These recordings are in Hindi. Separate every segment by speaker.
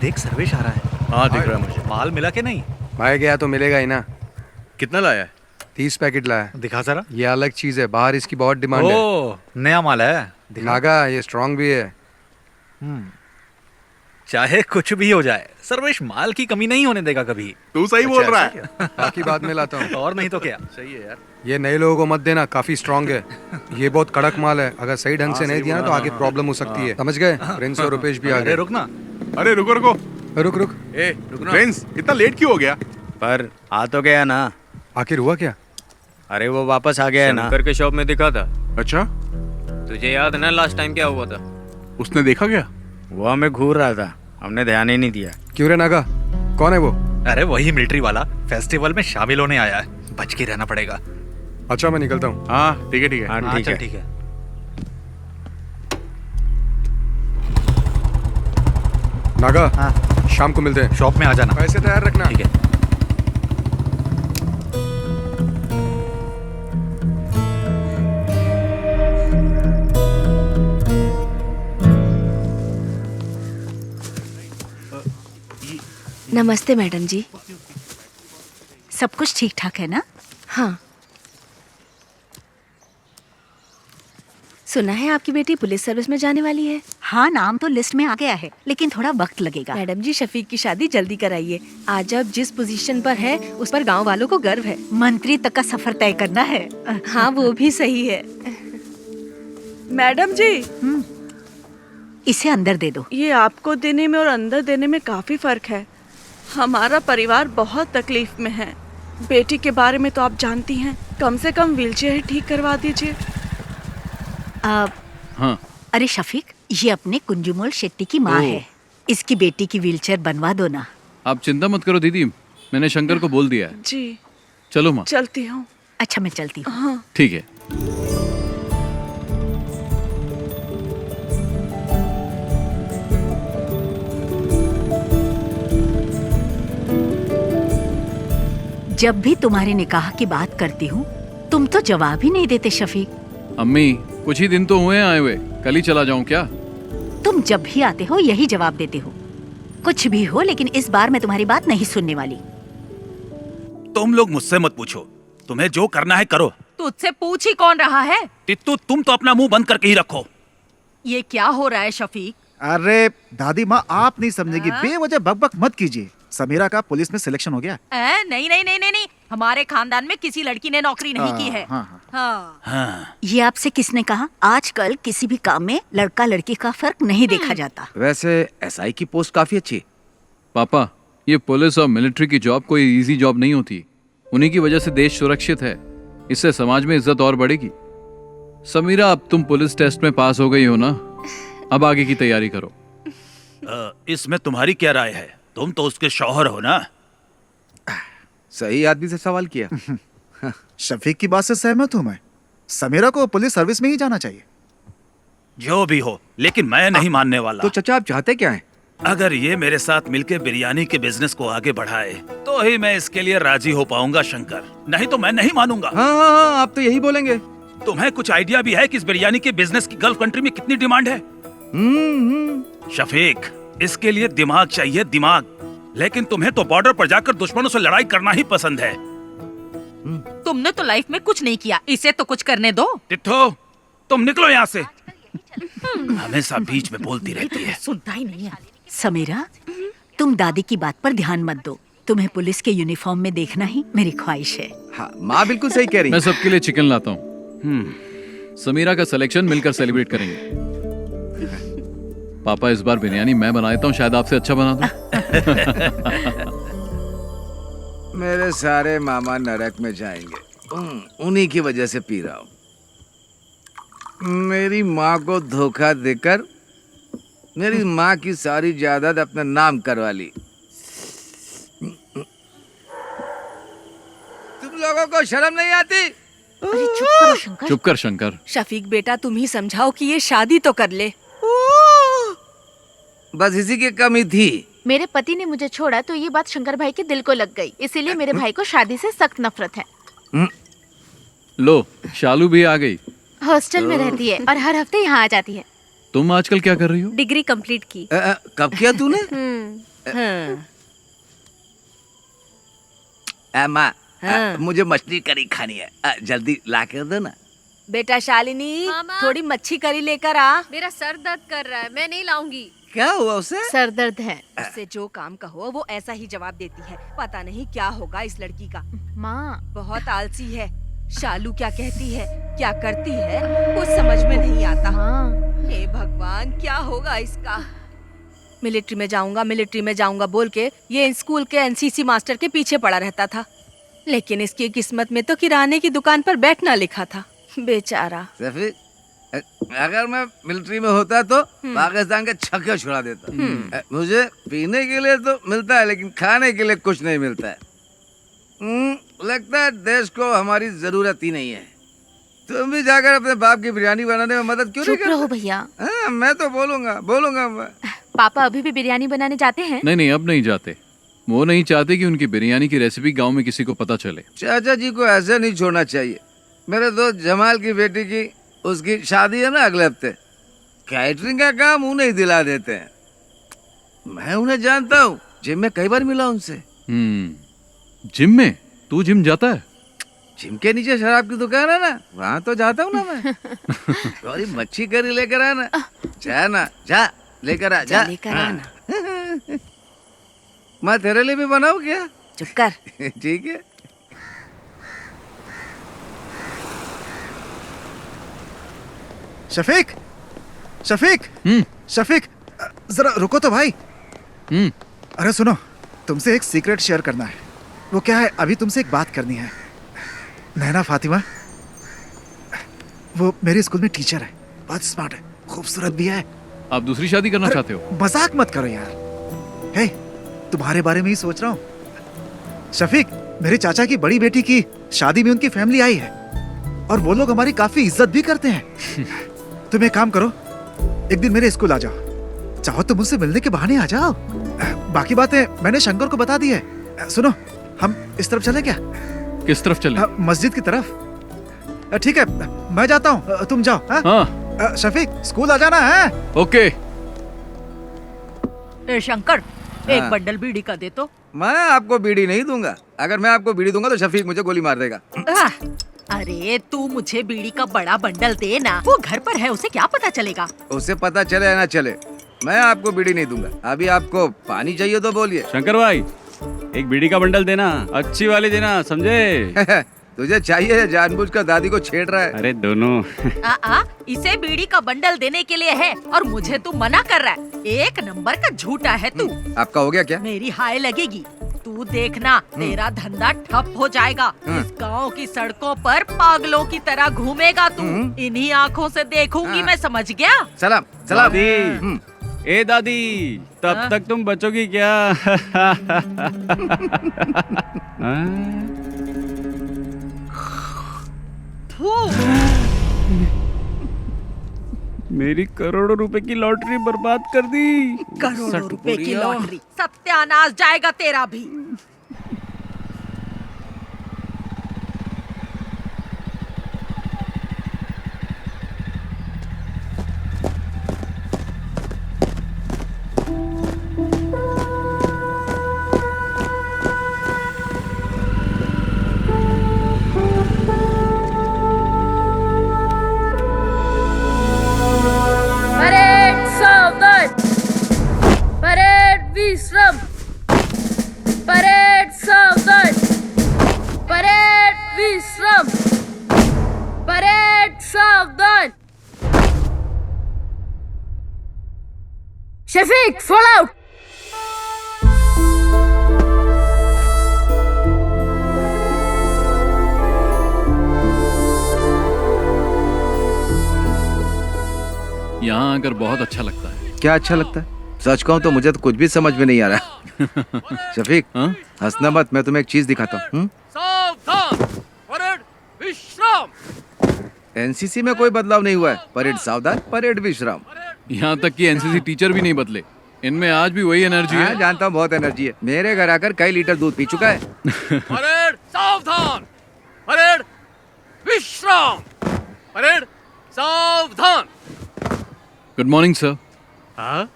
Speaker 1: देख सर्वेश आ रहा है। हाँ दिख रहा है मुझे। माल मिला के नहीं?
Speaker 2: भाई गया तो मिलेगा ही ना।
Speaker 1: कितना लाया है?
Speaker 2: 30 पैकेट लाया।
Speaker 1: दिखा जरा।
Speaker 2: ये अलग चीज है, बाहर इसकी बहुत डिमांड है।
Speaker 1: ओ नया माल है। दिखा।
Speaker 2: नागा ये स्ट्रांग भी है।
Speaker 1: चाहे कुछ भी हो जाए, सर्वेश माल की कमी नहीं होने देगा कभी।
Speaker 3: तू सही बोल रहा है।
Speaker 2: बाकी बाद में लाता हूँ।
Speaker 1: और नहीं तो क्या। सही है यार।
Speaker 2: ये नए लोगों को मत देना, काफी स्ट्रांग है। ये बहुत कड़क माल है, अगर सही ढंग से नहीं दिया ना तो आगे प्रॉब्लम हो सकती है। समझ गए? प्रिंस और रुपेश भी आ
Speaker 1: अरे
Speaker 2: गए।
Speaker 1: रुक ना।
Speaker 3: अरे रुको रुको।
Speaker 2: रुक रुक।
Speaker 1: ए रुक ना।
Speaker 3: प्रिंस इतना लेट क्यों हो गया?
Speaker 4: पर आ तो गया ना।
Speaker 2: आखिर हुआ क्या?
Speaker 4: अरे वो वापस आ गया है ना। शंकर के शॉप में दिखा था।
Speaker 3: अच्छा,
Speaker 4: तुझे याद है ना लास्ट टाइम क्या हुआ था?
Speaker 3: उसने देखा क्या?
Speaker 4: वो हमें घूर रहा था, हमने ध्यान ही नहीं दिया।
Speaker 2: क्यों रे नागा, कौन है वो?
Speaker 1: अरे वही मिलिट्री वाला, फेस्टिवल में शामिल होने आया है। बच के रहना पड़ेगा।
Speaker 2: अच्छा मैं निकलता हूँ।
Speaker 3: हाँ ठीक है ठीक है।
Speaker 4: हाँ ठीक
Speaker 1: चल
Speaker 4: है।
Speaker 1: ठीक है।
Speaker 2: नागा
Speaker 1: हाँ।
Speaker 2: शाम को मिलते हैं।
Speaker 1: शॉप में आ जाना।
Speaker 2: पैसे तैयार रखना।
Speaker 1: ठीक है।
Speaker 5: नमस्ते मैडम जी।
Speaker 6: सब कुछ ठीक ठाक है ना?
Speaker 5: हाँ, सुना है आपकी बेटी पुलिस सर्विस में जाने वाली है।
Speaker 6: हाँ, नाम तो लिस्ट में आ गया है, लेकिन थोड़ा वक्त लगेगा।
Speaker 5: मैडम जी शफीक की शादी जल्दी कराइए। आज अब जिस पोजीशन पर है उस पर गांव वालों को गर्व है।
Speaker 6: मंत्री तक का सफर तय करना है।
Speaker 5: हाँ वो भी सही है।
Speaker 7: मैडम जी,
Speaker 6: इसे अंदर दे दो।
Speaker 7: ये आपको देने में और अंदर देने में काफी फर्क है। हमारा परिवार बहुत तकलीफ में है। बेटी के बारे में तो आप जानती हैं, कम से कम व्हीलचेयर ठीक करवा दीजिए।
Speaker 8: हाँ
Speaker 6: अरे शफीक, ये अपने कुंजुमोल शेट्टी की माँ है। इसकी बेटी की व्हीलचेयर बनवा दो ना।
Speaker 8: आप चिंता मत करो दीदी, मैंने शंकर को बोल दिया है।
Speaker 7: जी
Speaker 8: चलो माँ।
Speaker 7: चलती हूँ।
Speaker 6: अच्छा मैं चलती हूँ।
Speaker 7: हाँ।
Speaker 8: ठीक है।
Speaker 6: जब भी तुम्हारे निकाह की बात करती हूँ तुम तो जवाब ही नहीं देते शफीक।
Speaker 8: अम्मी कुछ ही दिन तो हुए हैं आए हुए, कल ही चला जाऊं क्या?
Speaker 6: तुम जब भी आते हो यही जवाब देते हो। कुछ भी हो, लेकिन इस बार मैं तुम्हारी बात नहीं सुनने वाली।
Speaker 9: तुम लोग मुझसे मत पूछो, तुम्हें जो करना है करो।
Speaker 10: तुझसे पूछ ही कौन रहा है?
Speaker 9: तित्तू तुम तो अपना मुंह बंद करके ही रखो।
Speaker 10: ये क्या हो रहा है शफीक?
Speaker 11: अरे दादी माँ, आप नहीं समझेगी। बेवजह बकबक मत कीजिए। समीरा का पुलिस में सिलेक्शन हो गया।
Speaker 10: नहीं नहीं नहीं नहीं नहीं, हमारे खानदान में किसी लड़की ने नौकरी नहीं की है।
Speaker 9: हाँ।
Speaker 6: ये आपसे किसने कहा? आजकल किसी भी काम में लड़का लड़की का फर्क नहीं देखा जाता।
Speaker 12: वैसे एसआई की पोस्ट काफी अच्छी है।
Speaker 8: पापा ये पुलिस और मिलिट्री की जॉब कोई इजी जॉब नहीं होती। उन्हीं की वजह से देश सुरक्षित है, इससे समाज में इज्जत और बढ़ेगी। समीरा अब तुम पुलिस टेस्ट में पास हो गई हो ना, अब आगे की तैयारी करो।
Speaker 9: इसमें तुम्हारी क्या राय है? तुम तो उसके शौहर हो ना।
Speaker 12: सही आदमी से सवाल किया।
Speaker 11: शफीक की बात से सहमत हूँ मैं। समीरा को पुलिस सर्विस में ही जाना चाहिए।
Speaker 9: जो भी हो, लेकिन मैं नहीं मानने वाला।
Speaker 12: तो चचा आप चाहते क्या हैं?
Speaker 9: अगर ये मेरे साथ मिलकर बिरयानी के बिजनेस को आगे बढ़ाए तो ही मैं इसके लिए राजी हो पाऊंगा शंकर, नहीं तो मैं नहीं मानूंगा।
Speaker 12: हाँ, आप तो यही बोलेंगे।
Speaker 9: तुम्हें कुछ आइडिया भी है कि इस बिरयानी के बिजनेस की गल्फ कंट्री में कितनी डिमांड है? शफीक, इसके लिए दिमाग चाहिए, दिमाग। लेकिन तुम्हें तो बॉर्डर पर जाकर दुश्मनों से लड़ाई करना ही पसंद है।
Speaker 10: तुमने तो लाइफ में कुछ नहीं किया, इसे तो कुछ करने दो।
Speaker 9: तित्थो, तुम निकलो यहाँ से। हमेशा बीच में बोलती रहती है।
Speaker 10: सुनता ही नहीं है।
Speaker 6: समीरा, तुम दादी की बात पर ध्यान मत दो। तुम्हें पुलिस के यूनिफॉर्म में देखना ही मेरी ख्वाहिश है।
Speaker 12: हाँ, माँ बिल्कुल सही कह रही।
Speaker 8: मैं सबके लिए चिकन लाता हूँ। समीरा का सिलेक्शन मिलकर सेलिब्रेट करेंगे। पापा इस बार बिरयानी मैं बनाता हूँ, शायद आपसे अच्छा बना दूं।
Speaker 12: मेरे सारे मामा नरक में जाएंगे, उन्हीं की वजह से पी रहा हूँ। मेरी माँ को धोखा देकर मेरी माँ की सारी जायदाद अपने नाम करवा ली। तुम लोगों को शर्म नहीं आती?
Speaker 6: अरे चुप करो शंकर।
Speaker 8: चुप कर शंकर।
Speaker 5: शफीक बेटा तुम ही समझाओ कि ये शादी तो कर ले।
Speaker 12: बस इसी की कमी थी।
Speaker 13: मेरे पति ने मुझे छोड़ा तो ये बात शंकर भाई के दिल को लग गई, इसीलिए मेरे भाई को शादी से सख्त नफरत है।
Speaker 8: लो शालू भी आ गई।
Speaker 13: हॉस्टल में रहती है और हर हफ्ते यहाँ आ जाती है।
Speaker 8: तुम आजकल क्या कर रही हो?
Speaker 5: डिग्री कंप्लीट की।
Speaker 12: कब किया तूने? माँ
Speaker 5: हाँ।
Speaker 12: मुझे मछली करी खानी है, जल्दी ला कर दो ना।
Speaker 5: बेटा शालिनी, थोड़ी मच्छी करी लेकर आ।
Speaker 14: मेरा सर दर्द कर रहा है, मैं नहीं लाऊंगी।
Speaker 12: क्या हुआ उसे?
Speaker 13: सर दर्द है।
Speaker 5: उससे जो काम कहो वो ऐसा ही जवाब देती है। पता नहीं क्या होगा इस लड़की का।
Speaker 13: माँ
Speaker 5: बहुत आलसी है। शालू क्या कहती है, क्या करती है, कुछ समझ में नहीं आता। हे भगवान, क्या होगा इसका। मिलिट्री में जाऊंगा बोल के ये स्कूल के एनसीसी मास्टर के पीछे पड़ा रहता था, लेकिन इसकी किस्मत में तो किराने की दुकान पर बैठना लिखा था। बेचारा।
Speaker 12: अगर मैं मिलिट्री में होता तो पाकिस्तान के छक्के छुड़ा देता। मुझे पीने के लिए तो मिलता है, लेकिन खाने के लिए कुछ नहीं मिलता है। लगता है देश को हमारी जरूरत ही नहीं है। तुम भी जाकर अपने बाप की बिरयानी बनाने में मदद क्यों नहीं
Speaker 13: चुप रहो भैया।
Speaker 12: मैं तो बोलूंगा मैं।
Speaker 13: पापा अभी भी बिरयानी बनाने जाते हैं?
Speaker 8: नहीं, अब नहीं जाते। वो नहीं चाहते कि उनकी बिरयानी की रेसिपी गांव में किसी को पता चले।
Speaker 12: चाचा जी को ऐसे नहीं छोड़ना चाहिए। मेरे दोस्त जमाल की बेटी की उसकी शादी है ना अगले हफ्ते। कैटरिंग का काम उन्हें ही दिला देते हैं। मैं उन्हें जानता हूँ, जिम में कई बार मिला उनसे।
Speaker 8: जिम में? तू जिम जाता है?
Speaker 12: जिम के नीचे शराब की दुकान है ना, वहाँ तो जाता हूँ ना मैं। थोड़ी मच्छी करी लेकर आना। जा लेकर आ जा। मैं तेरे लिए भी बनाऊँ क्या?
Speaker 5: चुप कर।
Speaker 12: ठीक है।
Speaker 11: शफीक, शफीक, जरा रुको तो भाई। अरे सुनो, तुमसे एक सीक्रेट शेयर करना है। वो क्या है, अभी तुमसे एक बात करनी है। नैना फातिमा, वो मेरे स्कूल में टीचर है, बहुत स्मार्ट है, खूबसूरत भी है।
Speaker 8: आप दूसरी शादी करना चाहते हो?
Speaker 11: मजाक मत करो यार। हे, तुम्हारे बारे में ही सोच रहा हूँ। शफीक, मेरे चाचा की बड़ी बेटी की शादी में उनकी फैमिली आई है और वो लोग हमारी काफी इज्जत भी करते हैं। तुम एक काम करो, एक दिन मेरे स्कूल आ जाओ। चाहो तो मुझसे मिलने के बहाने आ जाओ। बाकी बातें मैंने शंकर को बता दी है। सुनो, हम इस तरफ चले क्या?
Speaker 8: किस तरफ चले?
Speaker 11: मस्जिद की तरफ। ठीक है, मैं जाता हूँ, तुम जाओ। हाँ? शफीक, स्कूल आ जाना है।
Speaker 8: ओके।
Speaker 10: शंकर, एक बंडल बीड़ी का दे तो।
Speaker 12: मैं आपको बीड़ी नहीं दूंगा। अगर मैं आपको बीड़ी दूंगा तो शफीक मुझे गोली मार देगा।
Speaker 10: अरे तू मुझे बीड़ी का बड़ा बंडल दे ना। वो घर पर है, उसे क्या पता चलेगा?
Speaker 12: उसे पता चले या ना चले, मैं आपको बीड़ी नहीं दूंगा। अभी आपको पानी चाहिए तो बोलिए।
Speaker 15: शंकर भाई, एक बीड़ी का बंडल देना, अच्छी वाली देना, समझे?
Speaker 12: तुझे चाहिए या जानबूझकर दादी को छेड़ रहा है?
Speaker 15: अरे दोनों।
Speaker 10: इसे बीड़ी का बंडल देने के लिए है और मुझे तू मना कर रहा है। एक नंबर का झूठा है तू।
Speaker 12: आपका हो गया क्या?
Speaker 10: मेरी हाय लगेगी। तू देखना, तेरा धंधा ठप हो जाएगा। इस गांव की सड़कों पर पागलों की तरह घूमेगा तू। इन्हीं आँखों से देखूंगी मैं, समझ गया?
Speaker 12: सलाम।
Speaker 15: दादी, ए दादी, तब तक तुम बचोगी क्या? मेरी करोड़ों रुपए की लॉटरी बर्बाद कर दी।
Speaker 10: करोड़ों रुपए की लॉटरी, सत्यानाश जाएगा तेरा भी।
Speaker 14: विश्राम। परेड सावधान। परेड विश्राम। परेड सावधान। Shafiq, fall out.
Speaker 8: यहाँ आकर बहुत अच्छा लगता है।
Speaker 12: क्या अच्छा लगता है? सच कहूँ तो मुझे तो कुछ भी समझ में नहीं आ रहा। शफीक, हंसना मत, मैं तुम्हें एक चीज दिखाता हूँ।
Speaker 1: सावधान, परेड विश्राम।
Speaker 12: एनसीसी में कोई बदलाव नहीं हुआ है। परेड सावधान, परेड विश्राम।
Speaker 8: यहाँ तक कि एनसीसी टीचर भी नहीं बदले, इनमें आज भी वही एनर्जी है।
Speaker 12: जानता हूँ, बहुत एनर्जी है। मेरे घर आकर कई लीटर दूध पी चुका है।
Speaker 1: परेड सावधान, परेड विश्राम। परेड सावधान।
Speaker 8: Good morning sir.
Speaker 16: हाँ?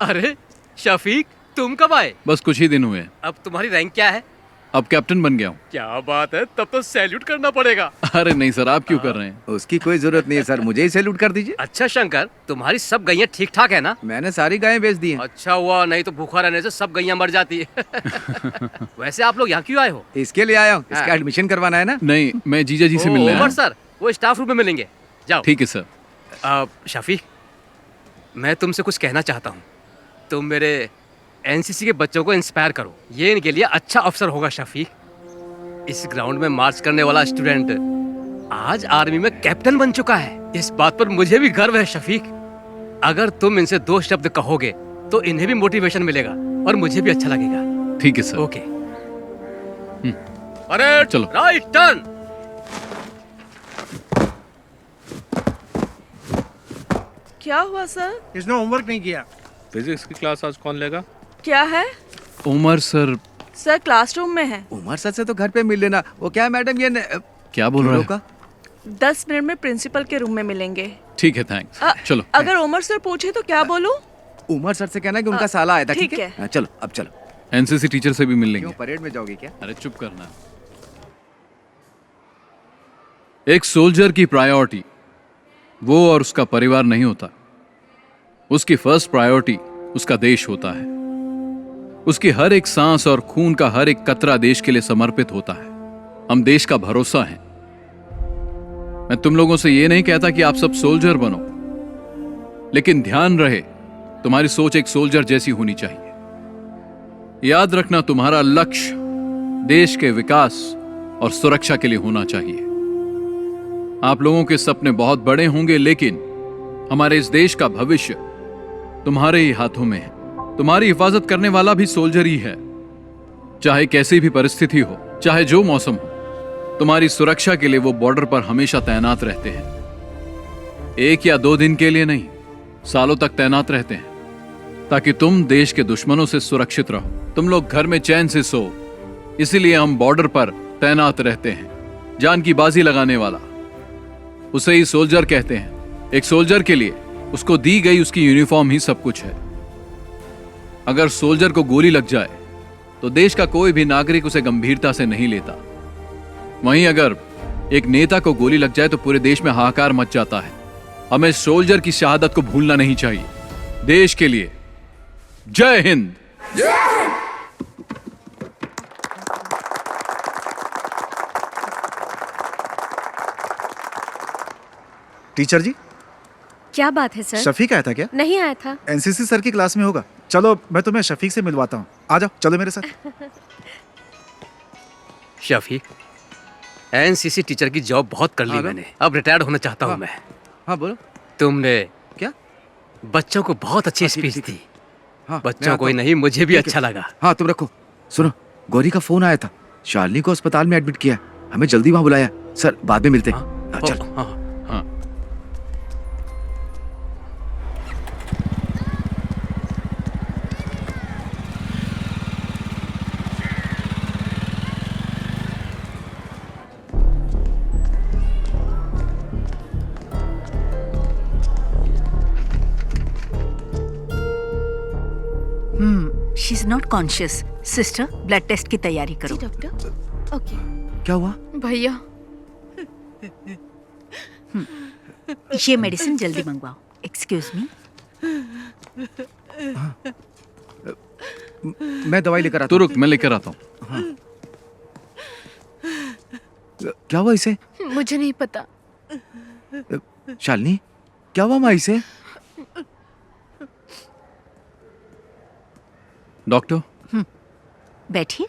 Speaker 16: अरे शफीक,
Speaker 4: तुम कब आए?
Speaker 8: बस कुछ ही दिन हुए।
Speaker 4: अब तुम्हारी रैंक क्या है?
Speaker 8: अब कैप्टन बन गया हूँ।
Speaker 4: क्या बात है, तब तो सैल्यूट करना पड़ेगा।
Speaker 8: अरे नहीं सर, आप क्यों कर रहे हैं?
Speaker 12: उसकी कोई जरूरत नहीं है सर, मुझे ही सैल्यूट कर दीजिए।
Speaker 4: अच्छा शंकर, तुम्हारी सब गैया ठीक ठाक है ना?
Speaker 12: मैंने सारी गायें बेच दी हैं।
Speaker 4: अच्छा हुआ, नहीं तो भूखा रहने से सब गैया मर जाती है। वैसे आप लोग यहाँ क्यों आए हो?
Speaker 12: इसके लिए आया हूँ, इसका एडमिशन करवाना है ना।
Speaker 8: नहीं, मैं जीजा जी से मिलने आया हूँ।
Speaker 4: सर, वो स्टाफ रूम में मिलेंगे, जाओ।
Speaker 8: ठीक है सर।
Speaker 4: शफीक, मैं तुमसे कुछ कहना चाहता हूँ। तुम मेरे एनसीसी के बच्चों को इंस्पायर करो, ये इनके लिए अच्छा अवसर होगा। शफीक, इस ग्राउंड में मार्च करने वाला स्टूडेंट आज आर्मी में कैप्टन बन चुका है। इस बात पर मुझे भी गर्व है। शफीक, अगर तुम इनसे 2 शब्द कहोगे तो इन्हें भी मोटिवेशन मिलेगा और मुझे भी अच्छा लगेगा।
Speaker 8: ठीक है सर।
Speaker 4: ओके। अरे
Speaker 8: चलो।
Speaker 4: Right turn.
Speaker 7: क्या हुआ सर?
Speaker 1: इसने होमवर्क नहीं किया। फिजिक्स की क्लास आज कौन लेगा?
Speaker 7: क्या है?
Speaker 8: उमर सर।
Speaker 7: सर क्लासरूम में है।
Speaker 12: उमर सर से तो घर पे मिल लेना। वो क्या मैडम, ये
Speaker 8: क्या बोल रहे हैं?
Speaker 7: 10 मिनट में प्रिंसिपल के रूम में मिलेंगे।
Speaker 8: ठीक है, थैंक्स। चलो।
Speaker 7: अगर उमर सर पूछे तो क्या बोलूं?
Speaker 12: उमर सर से कहना कि उनका साला आया था।
Speaker 7: ठीक
Speaker 12: है?
Speaker 7: है।
Speaker 12: चलो अब चलो।
Speaker 8: एनसीसी टीचर से भी मिल लेंगे।
Speaker 12: क्यों, परेड में जाओगे क्या?
Speaker 8: अरे चुप करना। एक सोल्जर की प्रायोरिटी वो और उसका परिवार नहीं होता। उसकी फर्स्ट प्रायोरिटी उसका देश होता है। उसकी हर एक सांस और खून का हर एक कतरा देश के लिए समर्पित होता है। हम देश का भरोसा हैं। मैं तुम लोगों से यह नहीं कहता कि आप सब सोल्जर बनो, लेकिन ध्यान रहे तुम्हारी सोच एक सोल्जर जैसी होनी चाहिए। याद रखना, तुम्हारा लक्ष्य देश के विकास और सुरक्षा के लिए होना चाहिए। आप लोगों के सपने बहुत बड़े होंगे, लेकिन हमारे इस देश का भविष्य तुम्हारे ही हाथों में है। तुम्हारी हिफाजत करने वाला भी सोल्जर ही है। चाहे कैसी भी परिस्थिति हो, चाहे जो मौसम हो, तुम्हारी सुरक्षा के लिए वो बॉर्डर पर हमेशा तैनात रहते हैं। 1 या 2 दिन के लिए नहीं, सालों तक तैनात रहते हैं, ताकि तुम देश के दुश्मनों से सुरक्षित रहो, तुम लोग घर में चैन से सो। इसीलिए हम बॉर्डर पर तैनात रहते हैं। जान की बाजी लगाने वाला, उसे ही सोल्जर कहते हैं। एक सोल्जर के लिए उसको दी गई उसकी यूनिफॉर्म ही सब कुछ है। अगर सोल्जर को गोली लग जाए तो देश का कोई भी नागरिक उसे गंभीरता से नहीं लेता। वहीं अगर एक नेता को गोली लग जाए तो पूरे देश में हाहाकार मच जाता है। हमें सोल्जर की शहादत को भूलना नहीं चाहिए। देश के लिए जय हिंद।
Speaker 11: टीचर जी,
Speaker 14: क्या बात है सर?
Speaker 11: शफीक आया था क्या?
Speaker 14: नहीं आया था।
Speaker 11: एनसीसी सर की क्लास में होगा। चलो मैं तुम्हें शफीक से मिलवाता हूँ। आ जाओ, चलो मेरे साथ।
Speaker 4: शफीक, एनसीसी टीचर की जॉब बहुत कर ली मैंने, अब रिटायर्ड होना चाहता हूँ मैं।
Speaker 12: हाँ बोलो।
Speaker 4: तुमने
Speaker 12: क्या
Speaker 4: बच्चों को बहुत अच्छी स्पीच दी।
Speaker 12: हाँ,
Speaker 4: बच्चों को ही नहीं, मुझे भी अच्छा लगा।
Speaker 12: हाँ तुम रखो। सुनो, गौरी का फोन आया था। शालिनी को अस्पताल में एडमिट किया, हमें जल्दी वहां बुलाया। सर बाद में मिलते हैं। चल।
Speaker 8: हाँ।
Speaker 6: She is not conscious. Sister, blood test की तैयारी करो।
Speaker 13: डॉक्टर। ओके।
Speaker 12: क्या हुआ?
Speaker 13: भैया,
Speaker 6: ये मेडिसिन जल्दी मंगवाओ। Excuse me.
Speaker 12: मैं दवाई लेकर आता
Speaker 8: हूँ। तो रुक, मैं लेकर आता हूँ।
Speaker 12: हाँ। क्या हुआ इसे?
Speaker 13: मुझे नहीं पता।
Speaker 12: शालिनी, क्या हुआ माँ इसे?
Speaker 8: डॉक्टर।
Speaker 6: बैठिए।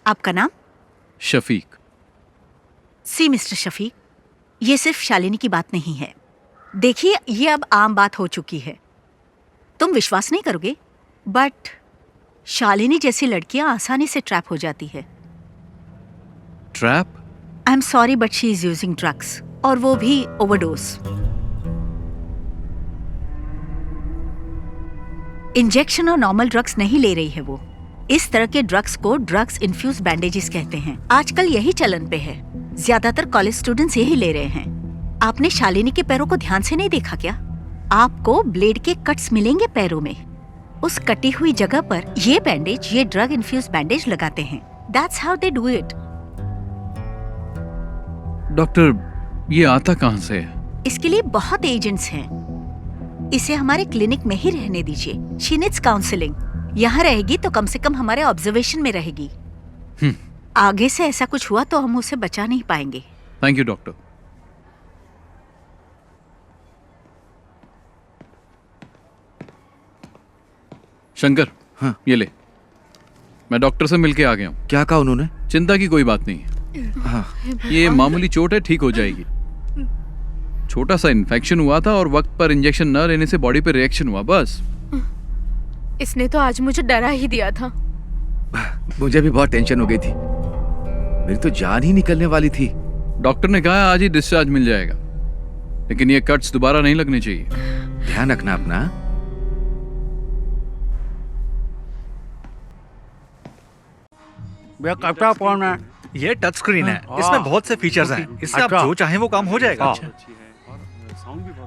Speaker 6: आपका नाम?
Speaker 8: शफीक।
Speaker 6: सी मिस्टर शफीक, ये सिर्फ शालिनी की बात नहीं है। देखिए, ये अब आम बात हो चुकी है। तुम विश्वास नहीं करोगे, बट शालिनी जैसी लड़कियां आसानी से ट्रैप हो जाती है।
Speaker 8: Trap?
Speaker 6: I am sorry but she is using drugs, और वो भी ओवरडोज। इंजेक्शन और नॉर्मल ड्रग्स नहीं ले रही है वो। इस तरह के ड्रग्स को ड्रग्स इन्फ्यूज बैंडेजेस कहते हैं। आजकल यही चलन पे है। ज्यादातर कॉलेज स्टूडेंट्स यही ले रहे हैं। आपने शालिनी के पैरों को ध्यान से नहीं देखा क्या? आपको ब्लेड के कट्स मिलेंगे पैरों में। उस कटी हुई जगह पर ये बैंडेज, ये ड्रग इन्फ्यूज बैंडेज लगाते हैं। That's how they do it.
Speaker 8: Doctor, ये आता कहाँ से है?
Speaker 6: इसके लिए बहुत एजेंट्स हैं। इसे हमारे क्लिनिक में ही रहने दीजिए। She needs counseling. यहाँ रहेगी तो कम से कम हमारे ऑब्जर्वेशन में रहेगी। आगे से ऐसा कुछ हुआ तो हम उसे बचा नहीं पाएंगे।
Speaker 8: Thank you doctor. शंकर,
Speaker 11: हाँ।
Speaker 8: ये ले। मैं डॉक्टर से मिलके आ गया हूँ।
Speaker 11: क्या कहा उन्होंने?
Speaker 8: चिंता की कोई बात नहीं है।
Speaker 11: हाँ।
Speaker 8: ये मामूली चोट है, ठीक हो जाएगी। छोटा सा इन्फेक्शन हुआ था और वक्त पर इंजेक्शन न लेने से बॉडी पे रिएक्शन हुआ, बस।
Speaker 13: इसने तो आज मुझे डरा ही दिया था।
Speaker 11: मुझे भी बहुत टेंशन हो गई थी, मेरी तो जान ही निकलने वाली थी।
Speaker 8: डॉक्टर ने कहा आज ही डिस्चार्ज मिल जाएगा, लेकिन ये कट्स दोबारा नहीं लगने चाहिए।
Speaker 11: ध्यान रखना अपना।
Speaker 15: भैया कैप्टा फोन है।
Speaker 1: ये टच स्क्रीन है, इसमें बहुत से फीचर्स हैं। इससे आप जो चाहें वो काम हो जाएगा।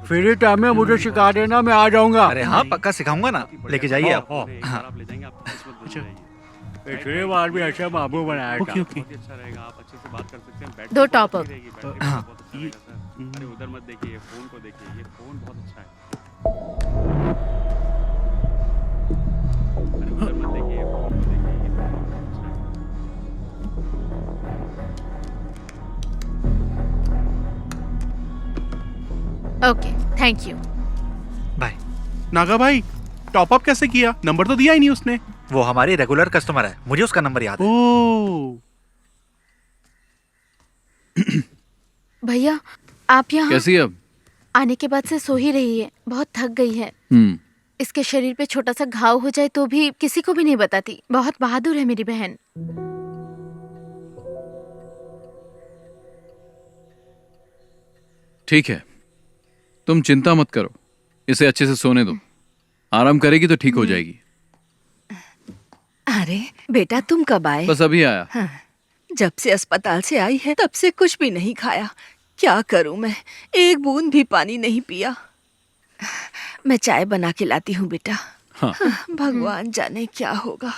Speaker 15: फ्री टाइम में मुझे सिखा देना, मैं आ जाऊंगा।
Speaker 1: अरे हाँ, पक्का सिखाऊंगा ना, लेके जाइए आप। हाँ।
Speaker 15: पिछली बार भी ऐसा बाबू बनाया था।
Speaker 13: दो टॉप अप।
Speaker 1: हाँ।
Speaker 15: अरे उधर मत देखिए, फोन को देखिए, ये फोन बहुत अच्छा है। अरे उधर मत देखिए, फोन को देखिए, ये फोन बहुत अच्छा है।
Speaker 13: Okay, thank you.
Speaker 1: Bye.
Speaker 3: Naga भाई, टॉप अप कैसे किया? नंबर तो दिया ही नहीं उसने।
Speaker 1: वो हमारी रेगुलर कस्टमर है, मुझे उसका नंबर याद है।
Speaker 3: ओह।
Speaker 13: भैया, आप यहाँ
Speaker 8: कैसी है अब?
Speaker 13: आने के बाद से सो ही रही है, बहुत थक गई है। इसके शरीर पे छोटा सा घाव हो जाए तो भी किसी को भी नहीं बताती। बहुत बहादुर है मेरी बहन।
Speaker 8: ठीक है, तुम चिंता मत करो, इसे अच्छे से सोने दो। आराम करेगी तो ठीक हो जाएगी।
Speaker 5: अरे बेटा, तुम कब आए?
Speaker 8: बस अभी आया।
Speaker 5: हाँ, जब से अस्पताल से आई है तब से कुछ भी नहीं खाया। क्या करूं मैं, एक बूंद भी पानी नहीं पिया। मैं चाय बना के लाती हूँ बेटा।
Speaker 8: हाँ।
Speaker 5: भगवान जाने क्या होगा।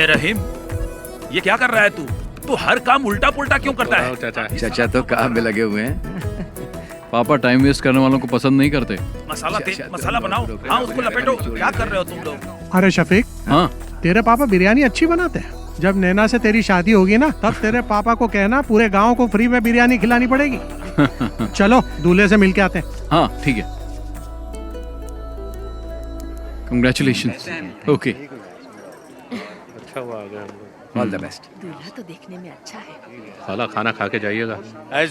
Speaker 9: रहीम, ये क्या कर रहा है तू हर काम उल्टा पुल्टा क्यों करता है?
Speaker 11: चाचा तो काम में लगे हुए हैं।
Speaker 8: पापा टाइम वेस्ट करने वालों को पसंद नहीं करते।
Speaker 9: मसाला बनाओ। हाँ, उसको लपेटो। क्या कर रहे हो तुम लोग?
Speaker 3: अरे शफीक,
Speaker 8: हाँ,
Speaker 3: तेरे पापा बिरयानी अच्छी बनाते हैं। जब नैना से तेरी शादी होगी ना, तब तेरे पापा को कहना पूरे गांव को फ्री में बिरयानी खिलानी पड़ेगी। चलो दूल्हे से मिल के आते हैं।
Speaker 8: हाँ ठीक है, कंग्रेचुलेशन। ओके,
Speaker 1: अच्छा हुआ आ गए हम लोग।
Speaker 12: All the best.
Speaker 5: दूल्हा तो देखने में अच्छा है।
Speaker 1: साला खाना खा के जाइएगा।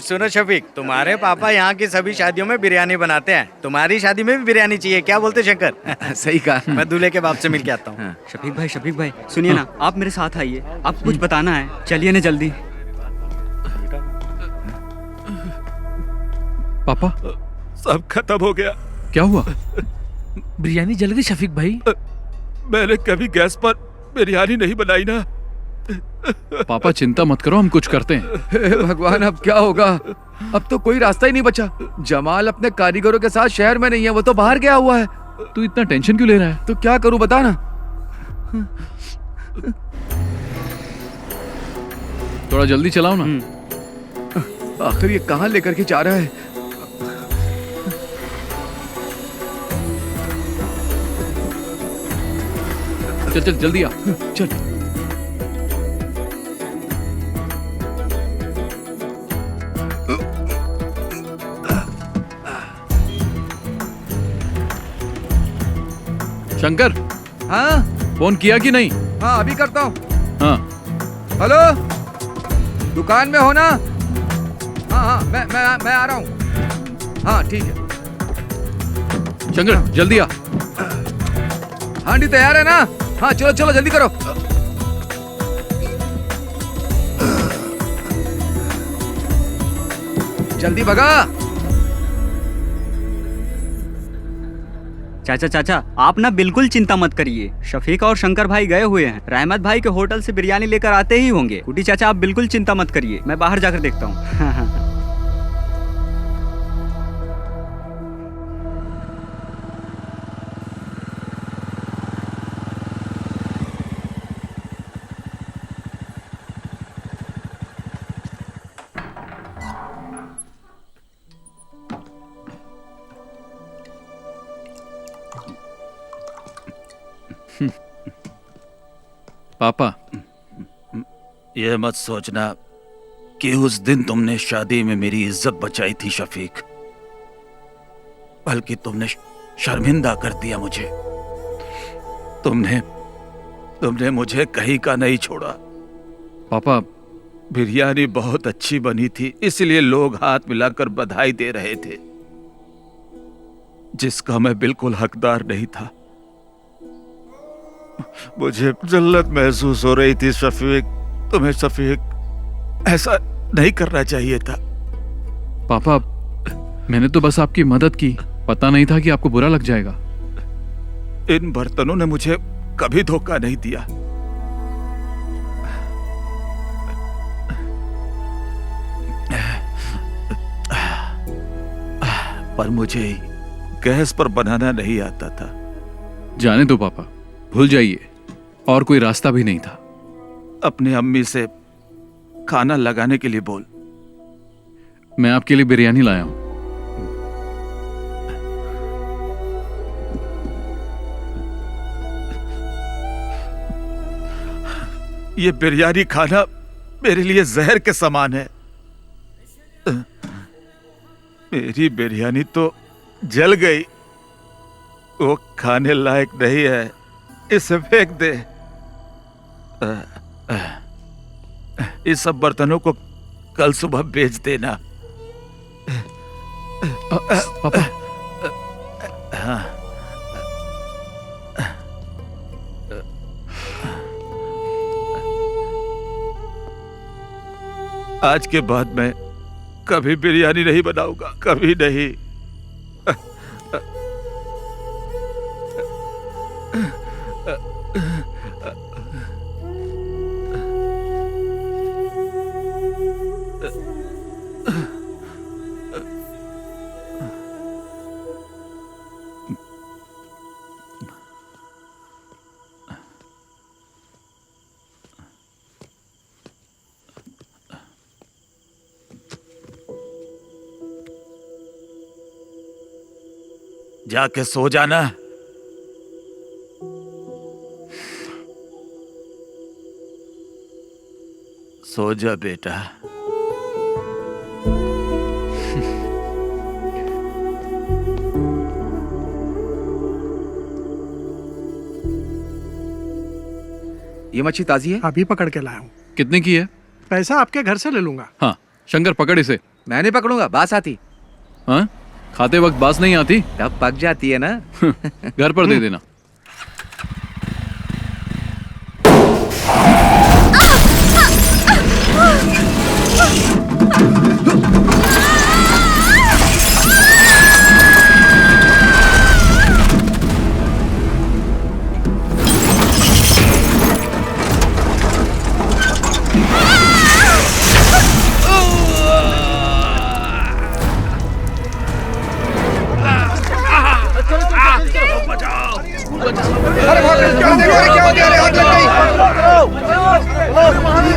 Speaker 1: सुनो शफीक, तुम्हारे पापा यहाँ की सभी शादियों में बिरयानी बनाते हैं, तुम्हारी शादी में भी बिरयानी चाहिए, क्या बोलते शंकर?
Speaker 12: सही कहा।
Speaker 1: मैं दूल्हे के बाप से मिल के आता हूँ।
Speaker 15: शफीक भाई सुनिए ना, आप मेरे साथ आइए, आपको कुछ बताना है, चलिए ना जल्दी।
Speaker 8: पापा
Speaker 9: सब खत्म हो गया।
Speaker 8: क्या हुआ?
Speaker 16: बिरयानी जल गई शफीक भाई।
Speaker 9: मैंने कभी गैस पर बिरयानी नहीं बनाई ना।
Speaker 8: पापा चिंता मत करो, हम कुछ करते हैं।
Speaker 12: हे भगवान, अब क्या होगा? अब तो कोई रास्ता ही नहीं बचा। जमाल अपने कारीगरों के साथ शहर में नहीं है, वो तो बाहर गया हुआ है।
Speaker 8: तू इतना टेंशन क्यों ले रहा है?
Speaker 12: तो क्या करूं बता ना।
Speaker 8: थोड़ा जल्दी चलाओ ना।
Speaker 12: आखिर ये कहाँ लेकर के जा रहा है?
Speaker 8: चल चल जल्दी आ।
Speaker 12: चल।
Speaker 8: शंकर,
Speaker 12: हाँ
Speaker 8: फोन किया कि नहीं?
Speaker 12: हाँ अभी करता हूँ।
Speaker 8: हाँ
Speaker 12: हेलो, दुकान में हो ना? हाँ मैं आ रहा हूँ। हाँ ठीक है।
Speaker 8: शंकर जल्दी आ।
Speaker 12: हांडी तैयार है ना? हाँ चलो चलो जल्दी करो। जल्दी भगा।
Speaker 15: चाचा आप ना बिल्कुल चिंता मत करिए, शफीक और शंकर भाई गए हुए हैं, रहमत भाई के होटल से बिरयानी लेकर आते ही होंगे। कुटी चाचा आप बिल्कुल चिंता मत करिए, मैं बाहर जाकर देखता हूँ।
Speaker 8: पापा,
Speaker 9: यह मत सोचना कि उस दिन तुमने शादी में मेरी इज्जत बचाई थी शफीक, बल्कि तुमने शर्मिंदा कर दिया मुझे। तुमने मुझे कहीं का नहीं छोड़ा।
Speaker 8: पापा
Speaker 9: बिरयानी बहुत अच्छी बनी थी, इसलिए लोग हाथ मिलाकर बधाई दे रहे थे, जिसका मैं बिल्कुल हकदार नहीं था। मुझे जल्लत महसूस हो रही थी शफीक। तुम्हें शफीक ऐसा नहीं करना चाहिए था।
Speaker 8: पापा मैंने तो बस आपकी मदद की, पता नहीं था कि आपको बुरा लग जाएगा।
Speaker 9: इन बर्तनों ने मुझे कभी धोखा नहीं दिया। पर मुझे गैस पर बनाना नहीं आता था।
Speaker 8: जाने दो पापा, भूल जाइए, और कोई रास्ता भी नहीं था।
Speaker 9: अपने अम्मी से खाना लगाने के लिए बोल।
Speaker 8: मैं आपके लिए बिरयानी लाया हूं।
Speaker 9: ये बिरयानी खाना मेरे लिए जहर के समान है। मेरी बिरयानी तो जल गई, वो खाने लायक नहीं है, इसे फेंक दे। इस सब बर्तनों को कल सुबह बेच देना।
Speaker 8: पापा
Speaker 9: हाँ। आज के बाद मैं कभी बिरयानी नहीं बनाऊंगा, कभी नहीं। जाके सो जाना। सो जा बेटा।
Speaker 12: ये मच्छी ताजी है?
Speaker 3: अभी पकड़ के लाया हूँ।
Speaker 8: कितने की है?
Speaker 3: पैसा आपके घर से ले लूंगा।
Speaker 8: हाँ शंकर पकड़ इसे।
Speaker 12: मैं नहीं पकड़ूंगा, बास आती।
Speaker 8: हाँ खाते वक्त बास नहीं आती?
Speaker 12: तब पक जाती है ना।
Speaker 8: घर पर दे देना।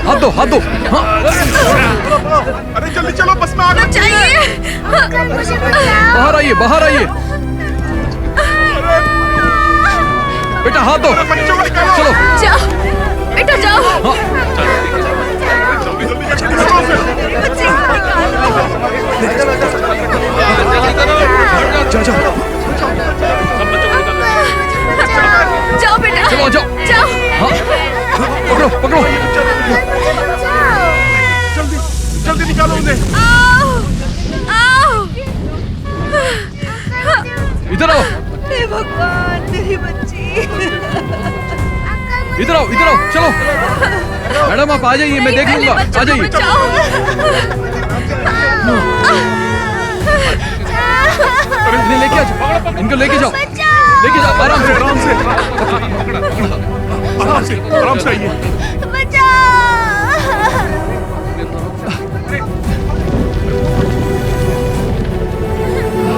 Speaker 8: हाथ दो, हाथ दो। हाँ।
Speaker 3: अरे जल्दी चलो, बस में आग लग गई है।
Speaker 8: बाहर आइए, बाहर आइए। बेटा हाथ दो। चलो
Speaker 13: जाओ बेटा जाओ।
Speaker 8: हाँ।
Speaker 11: जाओ जाओ
Speaker 13: जाओ बेटा
Speaker 8: चलो जाओ
Speaker 13: जाओ।
Speaker 8: हाँ पकड़ो पकड़ो।
Speaker 3: जल्दी जल्दी निकालो उन्हें।
Speaker 8: इधर आओ।
Speaker 5: हे भगवान तेरी बच्ची।
Speaker 8: इधर आओ, इधर आओ। चलो मैडम आप आ जाइए, मैं देख लूंगा। आ जाइए। इन्हें लेके जाओ, इनको लेके जाओ, लेके जाओ। आराम से, आराम से,
Speaker 3: आराम से, आराम से आइए।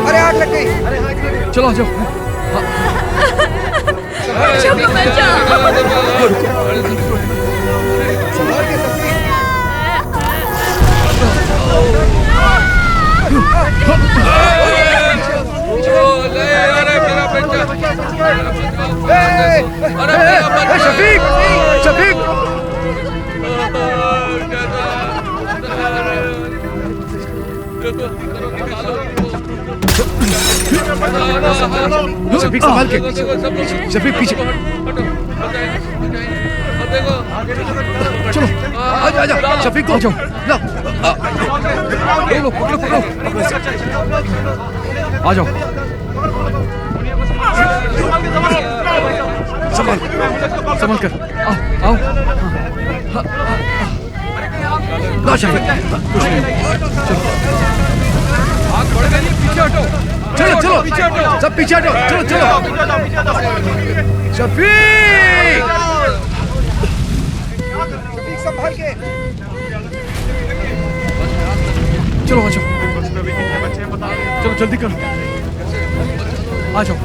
Speaker 2: अरे आग लग गई।
Speaker 8: चलो आ जाओ।
Speaker 2: शफीक, शफीक। शफीक संभाल के। शफीक पीछे। चलो आजा आजा। शफीक को जाओ। लो लो पकड़ो पकड़ो।
Speaker 8: आ जाओ।
Speaker 2: संभाल
Speaker 8: संभाल कर। आओ आओ।
Speaker 2: लो शफीक।
Speaker 8: आग बढ़ गई, पीछे हटो।
Speaker 2: चलो चलो
Speaker 8: पीछे हटो।
Speaker 2: सब पीछे हटो। चलो चलो। शफीक संभाल के।
Speaker 8: चलो आ जाओ। चलो जल्दी करो। आ जाओ।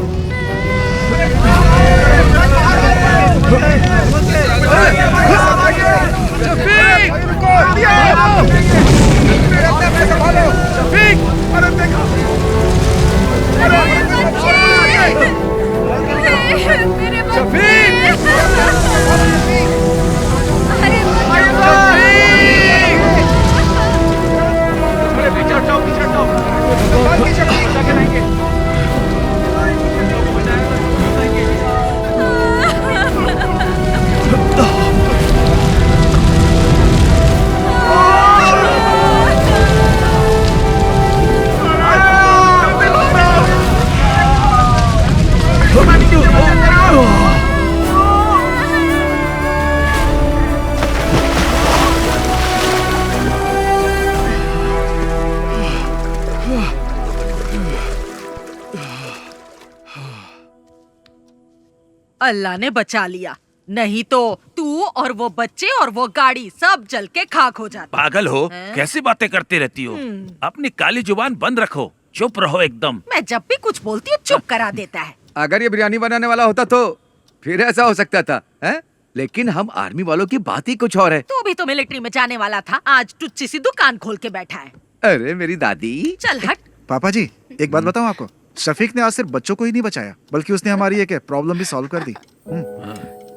Speaker 10: अल्लाह ने बचा लिया, नहीं तो तू और वो बच्चे और वो गाड़ी सब जल के खाक हो जाते।
Speaker 9: पागल हो, कैसी बातें करती रहती हो? अपनी काली जुबान बंद रखो, चुप रहो एकदम।
Speaker 10: मैं जब भी कुछ बोलती हूँ चुप करा देता है।
Speaker 12: अगर ये बिरयानी बनाने वाला होता तो फिर ऐसा हो सकता था, हैं? लेकिन हम आर्मी वालों की बात ही कुछ और है।
Speaker 10: तू भी तो मिलिट्री में जाने वाला था, आज टुच्ची सी दुकान खोल के बैठा है।
Speaker 12: अरे मेरी दादी।
Speaker 10: चल हट।
Speaker 11: पापा जी एक बात बताऊं आपको, शफीक ने आज सिर्फ बच्चों को ही नहीं बचाया बल्कि उसने हमारी एक प्रॉब्लम भी सॉल्व कर दी।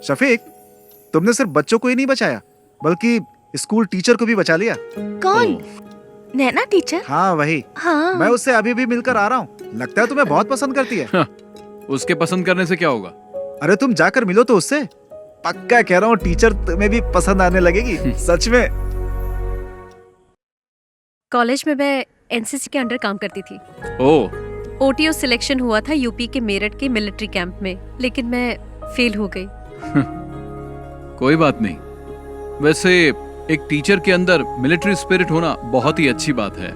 Speaker 11: शफीक तुमने सिर्फ बच्चों को ही नहीं बचाया बल्कि स्कूल टीचर को भी बचा लिया।
Speaker 13: कौन? नैना टीचर?
Speaker 11: हाँ वही।
Speaker 13: हाँ।
Speaker 11: मैं उससे अभी भी मिलकर आ रहा हूँ, लगता है तुम्हें बहुत पसंद करती है।
Speaker 8: उसके पसंद करने से क्या होगा?
Speaker 11: अरे तुम जाकर मिलो तो उससे, पक्का कह रहा हूँ टीचर तुम्हें भी पसंद आने लगेगी सच में।
Speaker 14: कॉलेज में मैं एनसीसी के अंडर काम करती थी।
Speaker 8: ओह।
Speaker 14: ओटीओ सिलेक्शन हुआ था यूपी के मेरठ के मिलिट्री कैंप में, लेकिन मैं फेल हो गई।
Speaker 8: कोई बात नहीं। वैसे एक टीचर के अंदर मिलिट्री स्पिरिट होना बहुत ही अच्छी बात है।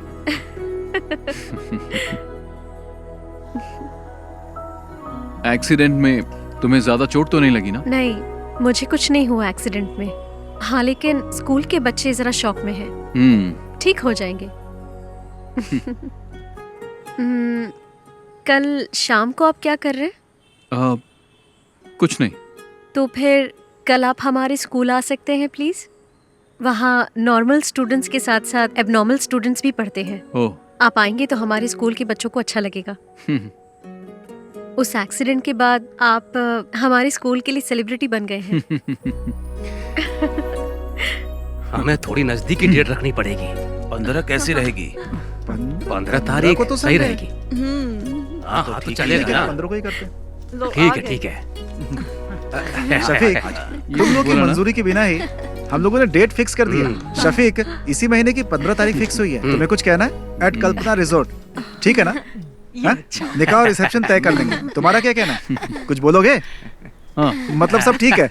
Speaker 8: एक्सीडेंट में तुम्हें ज्यादा चोट तो नहीं लगी ना?
Speaker 14: नहीं, मुझे कुछ नहीं हुआ एक्सीडेंट में। हाँ, लेकिन स्कूल के बच्चे जरा शॉक में हैं। ठीक हो जाएंगे। कल शाम को आप क्या कर रहे हैं?
Speaker 8: कुछ नहीं।
Speaker 14: तो फिर कल आप हमारे स्कूल आ सकते हैं प्लीज। वहाँ नॉर्मल स्टूडेंट्स के साथ साथ एबनॉर्मल स्टूडेंट्स भी पढ़ते हैं।
Speaker 8: ओह।
Speaker 14: आप आएंगे तो हमारे स्कूल के बच्चों को अच्छा लगेगा। उस एक्सीडेंट के बाद आप हमारे स्कूल के लिए सेलिब्रिटी बन गए हैं।
Speaker 4: हमें थोड़ी नजदीकी डेट रखनी पड़ेगी।
Speaker 9: 15 कैसी रहेगी?
Speaker 4: 15 तारीख
Speaker 11: को तो
Speaker 4: सही
Speaker 11: Sunday
Speaker 4: रहेगी। हाँ हाँ, तो चलेगा ना।
Speaker 11: 15 को ही करते हैं।
Speaker 4: ठीक है ठीक है।
Speaker 11: शफीक, तुम लोग की मंजूरी के बिना ही हम लोगों ने डेट फिक्स कर दिया। शफीक, इसी महीने की 15 तारीख फिक्स हुई है। तुम्हें कुछ कहना है? एट कल्पना रिजॉर्ट, ठीक है ना? निकाह और रिसेप्शन तय कर लेंगे। तुम्हारा क्या कहना है? कुछ बोलोगे? हाँ, मतलब सब ठीक है?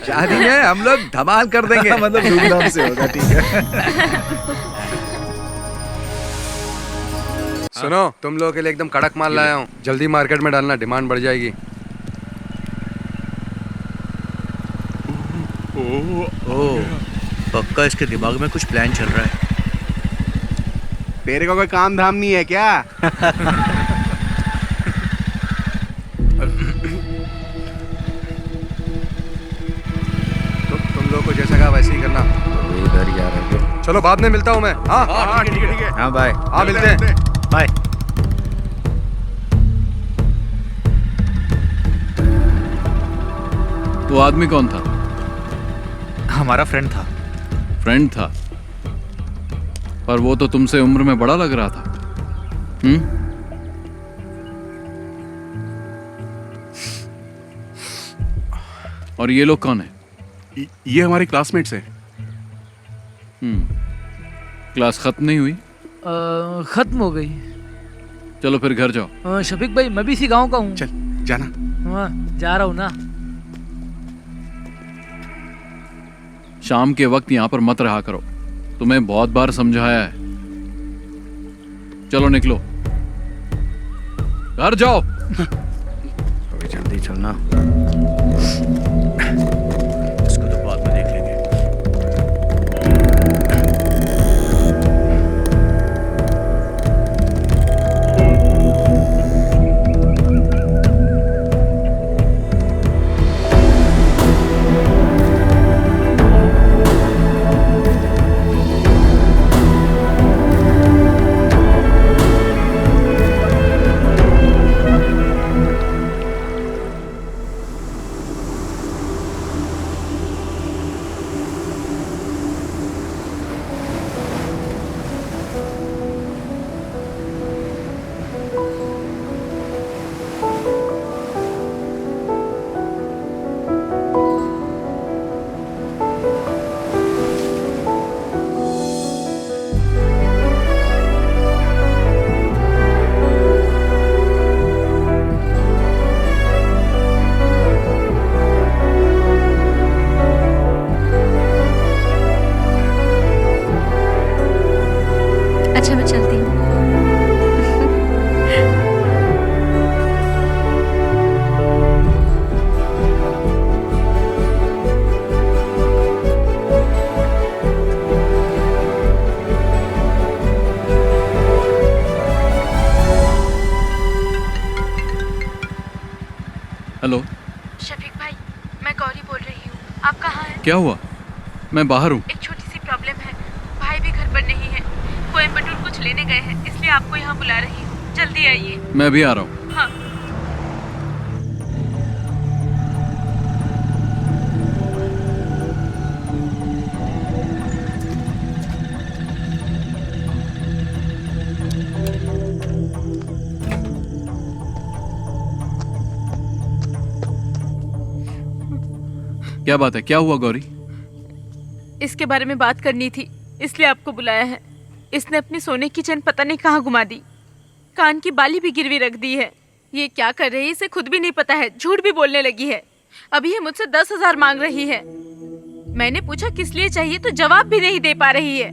Speaker 12: शादी में हम लोग धमाल कर देंगे।
Speaker 11: मतलब धूमधाम से होगा, ठीक है।
Speaker 2: सुनो, तुम लोगों के लिए एकदम कड़क माल लाया हूँ, जल्दी मार्केट में डालना, डिमांड बढ़ जाएगी।
Speaker 1: ओह, पक्का इसके दिमाग में कुछ प्लान चल रहा है।
Speaker 3: तेरे को कोई काम धाम नहीं है क्या?
Speaker 2: तुम लोग को जैसा कहा वैसे ही करना।
Speaker 1: इधर ही आ रहे हैं।
Speaker 2: चलो बाद में मिलता हूँ मैं।
Speaker 3: हाँ ठीक है।
Speaker 1: हाँ बाय।
Speaker 2: हाँ मिलते हैं।
Speaker 1: बाय।
Speaker 8: वो आदमी कौन था?
Speaker 11: हमारा फ्रेंड था।
Speaker 8: फ्रेंड था? पर वो तो तुमसे उम्र में बड़ा लग रहा था। और ये लोग कौन है?
Speaker 3: ये हमारे क्लासमेट्स हैं।
Speaker 8: क्लास खत्म नहीं हुई?
Speaker 16: खत्म हो गई।
Speaker 8: चलो फिर घर जाओ।
Speaker 16: शफीक भाई, मैं भी इसी गांव का हूँ।
Speaker 3: चल जाना।
Speaker 16: हाँ, जा रहा हूँ ना।
Speaker 8: शाम के वक्त यहाँ पर मत रहा करो, तुम्हें बहुत बार समझाया है। चलो निकलो, घर जाओ।
Speaker 1: थोड़ी जल्दी चलना। इसको तो बाद में देख लेंगे।
Speaker 14: अच्छा, मैं चलती हूँ।
Speaker 8: हेलो
Speaker 14: शफीक भाई, मैं गौरी बोल रही हूँ। आप कहाँ हैं?
Speaker 8: क्या हुआ? मैं बाहर हूँ।
Speaker 14: एक छोटी सी प्रॉब्लम है। भाई भी घर पर नहीं है, कोयम्बटूर कुछ लेने गए हैं, इसलिए आपको यहाँ बुला रही हूँ। जल्दी आइए।
Speaker 8: मैं भी आ रहा हूँ।
Speaker 14: हाँ।
Speaker 8: क्या बात है, क्या हुआ गौरी?
Speaker 7: इसके बारे में बात करनी थी, इसलिए आपको बुलाया है। इसने अपनी सोने की चेन पता नहीं कहाँ घुमा दी, कान की बाली भी गिरवी रख दी है। ये क्या कर रही है इसे खुद भी नहीं पता है, झूठ भी बोलने लगी है। अभी ये मुझसे 10,000 मांग रही है। मैंने पूछा किस लिए चाहिए तो जवाब भी नहीं दे पा रही है।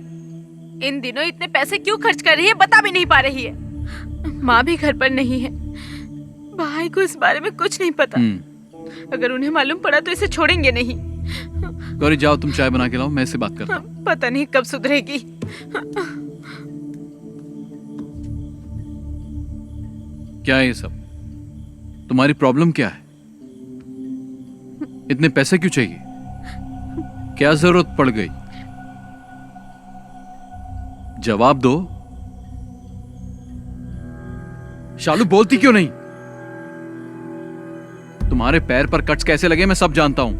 Speaker 7: इन दिनों इतने पैसे क्यों खर्च कर रही है बता भी नहीं पा रही है। माँ भी घर पर नहीं है, भाई को इस बारे में कुछ नहीं पता। अगर उन्हें मालूम पड़ा तो इसे छोड़ेंगे नहीं।
Speaker 8: गौरी जाओ, तुम चाय बना के लाओ, मैं इससे बात करता हूँ।
Speaker 7: पता नहीं कब सुधरेगी।
Speaker 8: क्या है ये सब? तुम्हारी प्रॉब्लम क्या है? इतने पैसे क्यों चाहिए? क्या जरूरत पड़ गई? जवाब दो। शालू बोलती क्यों नहीं? तुम्हारे पैर पर कट्स कैसे लगे मैं सब जानता हूं,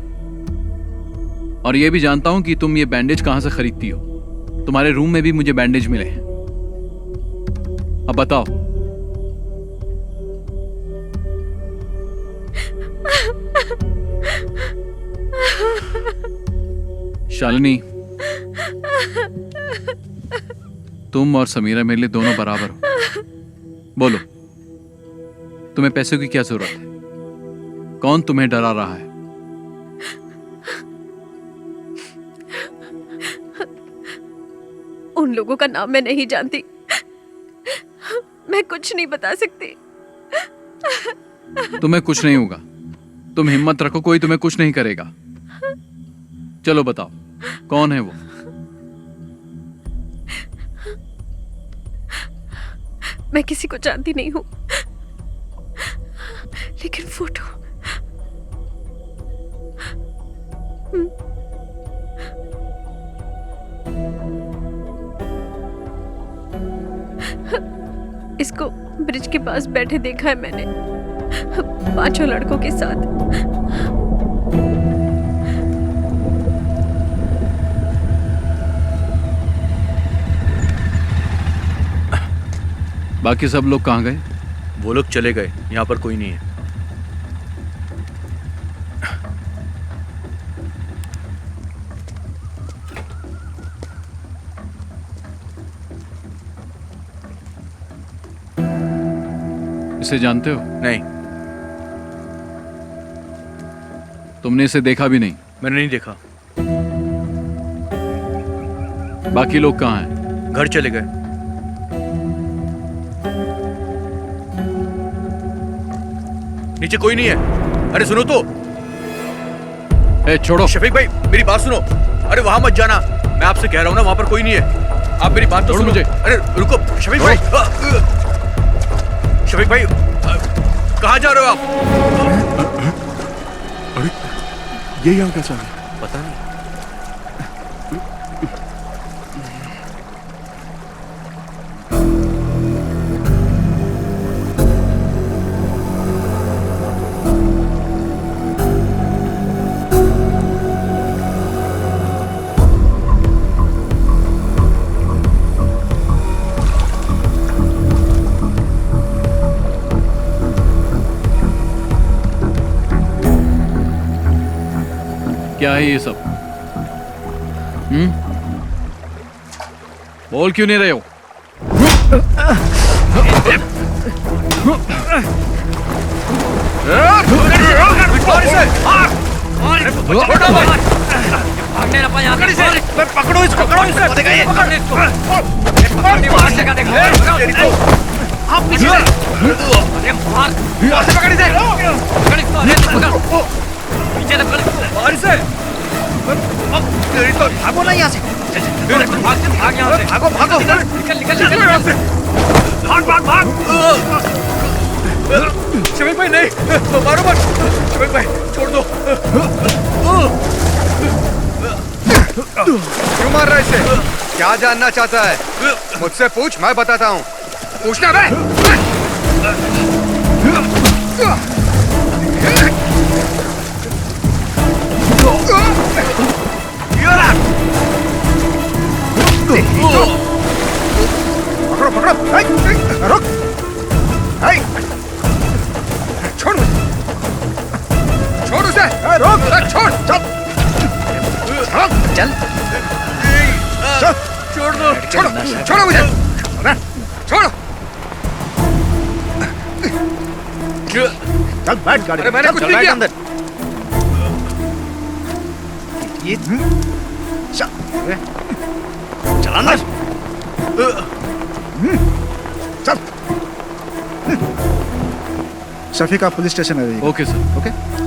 Speaker 8: और यह भी जानता हूं कि तुम ये बैंडेज कहां से खरीदती हो। तुम्हारे रूम में भी मुझे बैंडेज मिले हैं। अब बताओ। शालिनी, तुम और समीरा मेरे लिए दोनों बराबर हो। बोलो, तुम्हें पैसों की क्या जरूरत है? कौन तुम्हें डरा रहा है?
Speaker 14: उन लोगों का नाम मैं नहीं जानती, मैं कुछ नहीं बता सकती।
Speaker 8: तुम्हें कुछ नहीं होगा, तुम हिम्मत रखो, कोई तुम्हें कुछ नहीं करेगा। चलो बताओ, कौन है वो?
Speaker 14: मैं किसी को जानती नहीं हूँ, लेकिन फोटो इसको ब्रिज के पास बैठे देखा है मैंने, 5 लड़कों के साथ।
Speaker 8: बाकी सब लोग कहाँ गए?
Speaker 1: वो लोग चले गए, यहाँ पर कोई नहीं है।
Speaker 8: इसे जानते हो?
Speaker 1: नहीं।
Speaker 8: तुमने इसे देखा भी नहीं?
Speaker 1: मैंने नहीं देखा।
Speaker 8: बाकी लोग कहाँ हैं?
Speaker 1: घर चले गए। नीचे कोई नहीं है। अरे सुनो तो।
Speaker 8: छोड़ो।
Speaker 1: शफीक भाई मेरी बात सुनो। अरे वहां मत जाना, मैं आपसे कह रहा हूं ना, वहां पर कोई नहीं है। आप मेरी बात तो सुनो।
Speaker 8: मुझे।
Speaker 1: अरे रुको शफीक भाई। शफीक भाई कहाँ जा रहे हो आप?
Speaker 3: अरे ये यहाँ कैसा है?
Speaker 1: पता नहीं।
Speaker 8: क्या है ये सब? बोल क्यों नहीं रहे हो?
Speaker 1: पकड़ो इसको, पकड़ो भागो ना यहाँ से। भाग यहाँ से, भागो भागो, निकल यहाँ से, भाग भाग भाग। शफीक भाई नहीं, मारो मत। शफीक भाई छोड़ दो।
Speaker 2: क्यों मार रहा है इसे? क्या जानना चाहता है? मुझसे पूछ, मैं बताता हूँ। पूछना बे। पकड़ो पकड़ो, रुक, छोड़ मुझे, छोड़ उसे, रुक, छोड़, चल। छोड़ो छोड़ो मुझे, छोड़ो।
Speaker 11: चल बैठ गाड़ी।
Speaker 2: अरे मैंने कुछ नहीं किया।
Speaker 11: ये चलाना। चल। शफीक आप पुलिस स्टेशन आ जाइए।
Speaker 8: Okay sir.
Speaker 11: ओके।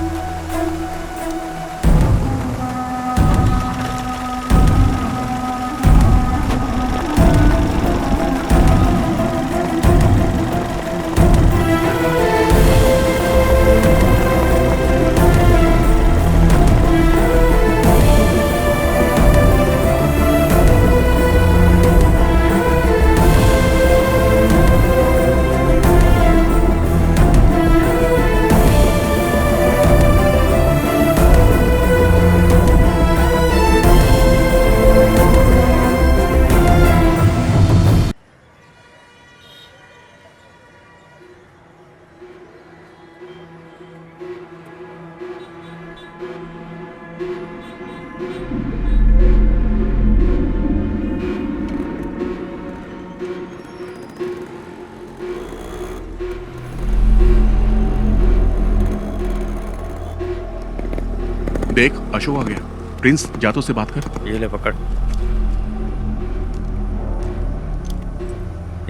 Speaker 3: देख अशोक आ गया। प्रिंस जा तो से बात कर।
Speaker 15: ये ले पकड़।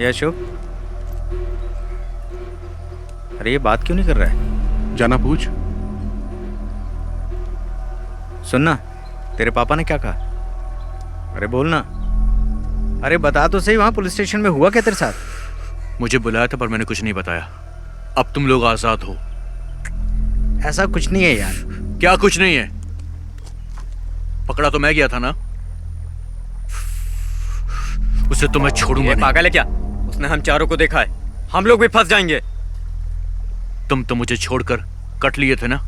Speaker 15: ये अशोक, अरे ये बात क्यों नहीं कर रहा है?
Speaker 3: जाना पूछ।
Speaker 15: सुनना, तेरे पापा ने क्या कहा? अरे बोलना। अरे बता तो सही, वहां पुलिस स्टेशन में हुआ क्या तेरे साथ?
Speaker 8: मुझे बुलाया था पर मैंने कुछ नहीं बताया। अब तुम लोग आजाद हो।
Speaker 15: ऐसा कुछ नहीं है यार।
Speaker 8: क्या कुछ नहीं है? पकड़ा तो मैं गया था ना, उसे तो मैं छोड़ूंगा नहीं।
Speaker 15: पागल है क्या? उसने हम चारों को देखा है, हम लोग भी फंस जाएंगे।
Speaker 8: तुम तो मुझे छोड़कर कट लिए थे ना।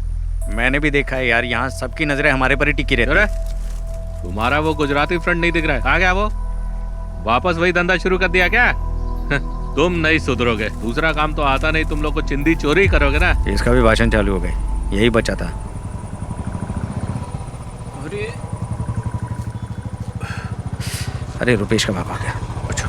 Speaker 15: मैंने भी देखा है यार, यहाँ सबकी नजरें हमारे पर ही टिकी रहती है।
Speaker 17: तुम्हारा वो गुजराती फ्रेंड नहीं दिख रहा है? कहाँ गया वो? वापस वही धंधा शुरू कर दिया क्या? तुम नहीं सुधरोगे। दूसरा काम तो आता नहीं, तुम लोग को चिंदी चोरी करोगे ना।
Speaker 15: इसका भी भाषण चालू हो गए, यही बचा था। अरे रुपेश का बाप आ गया।
Speaker 8: अच्छा।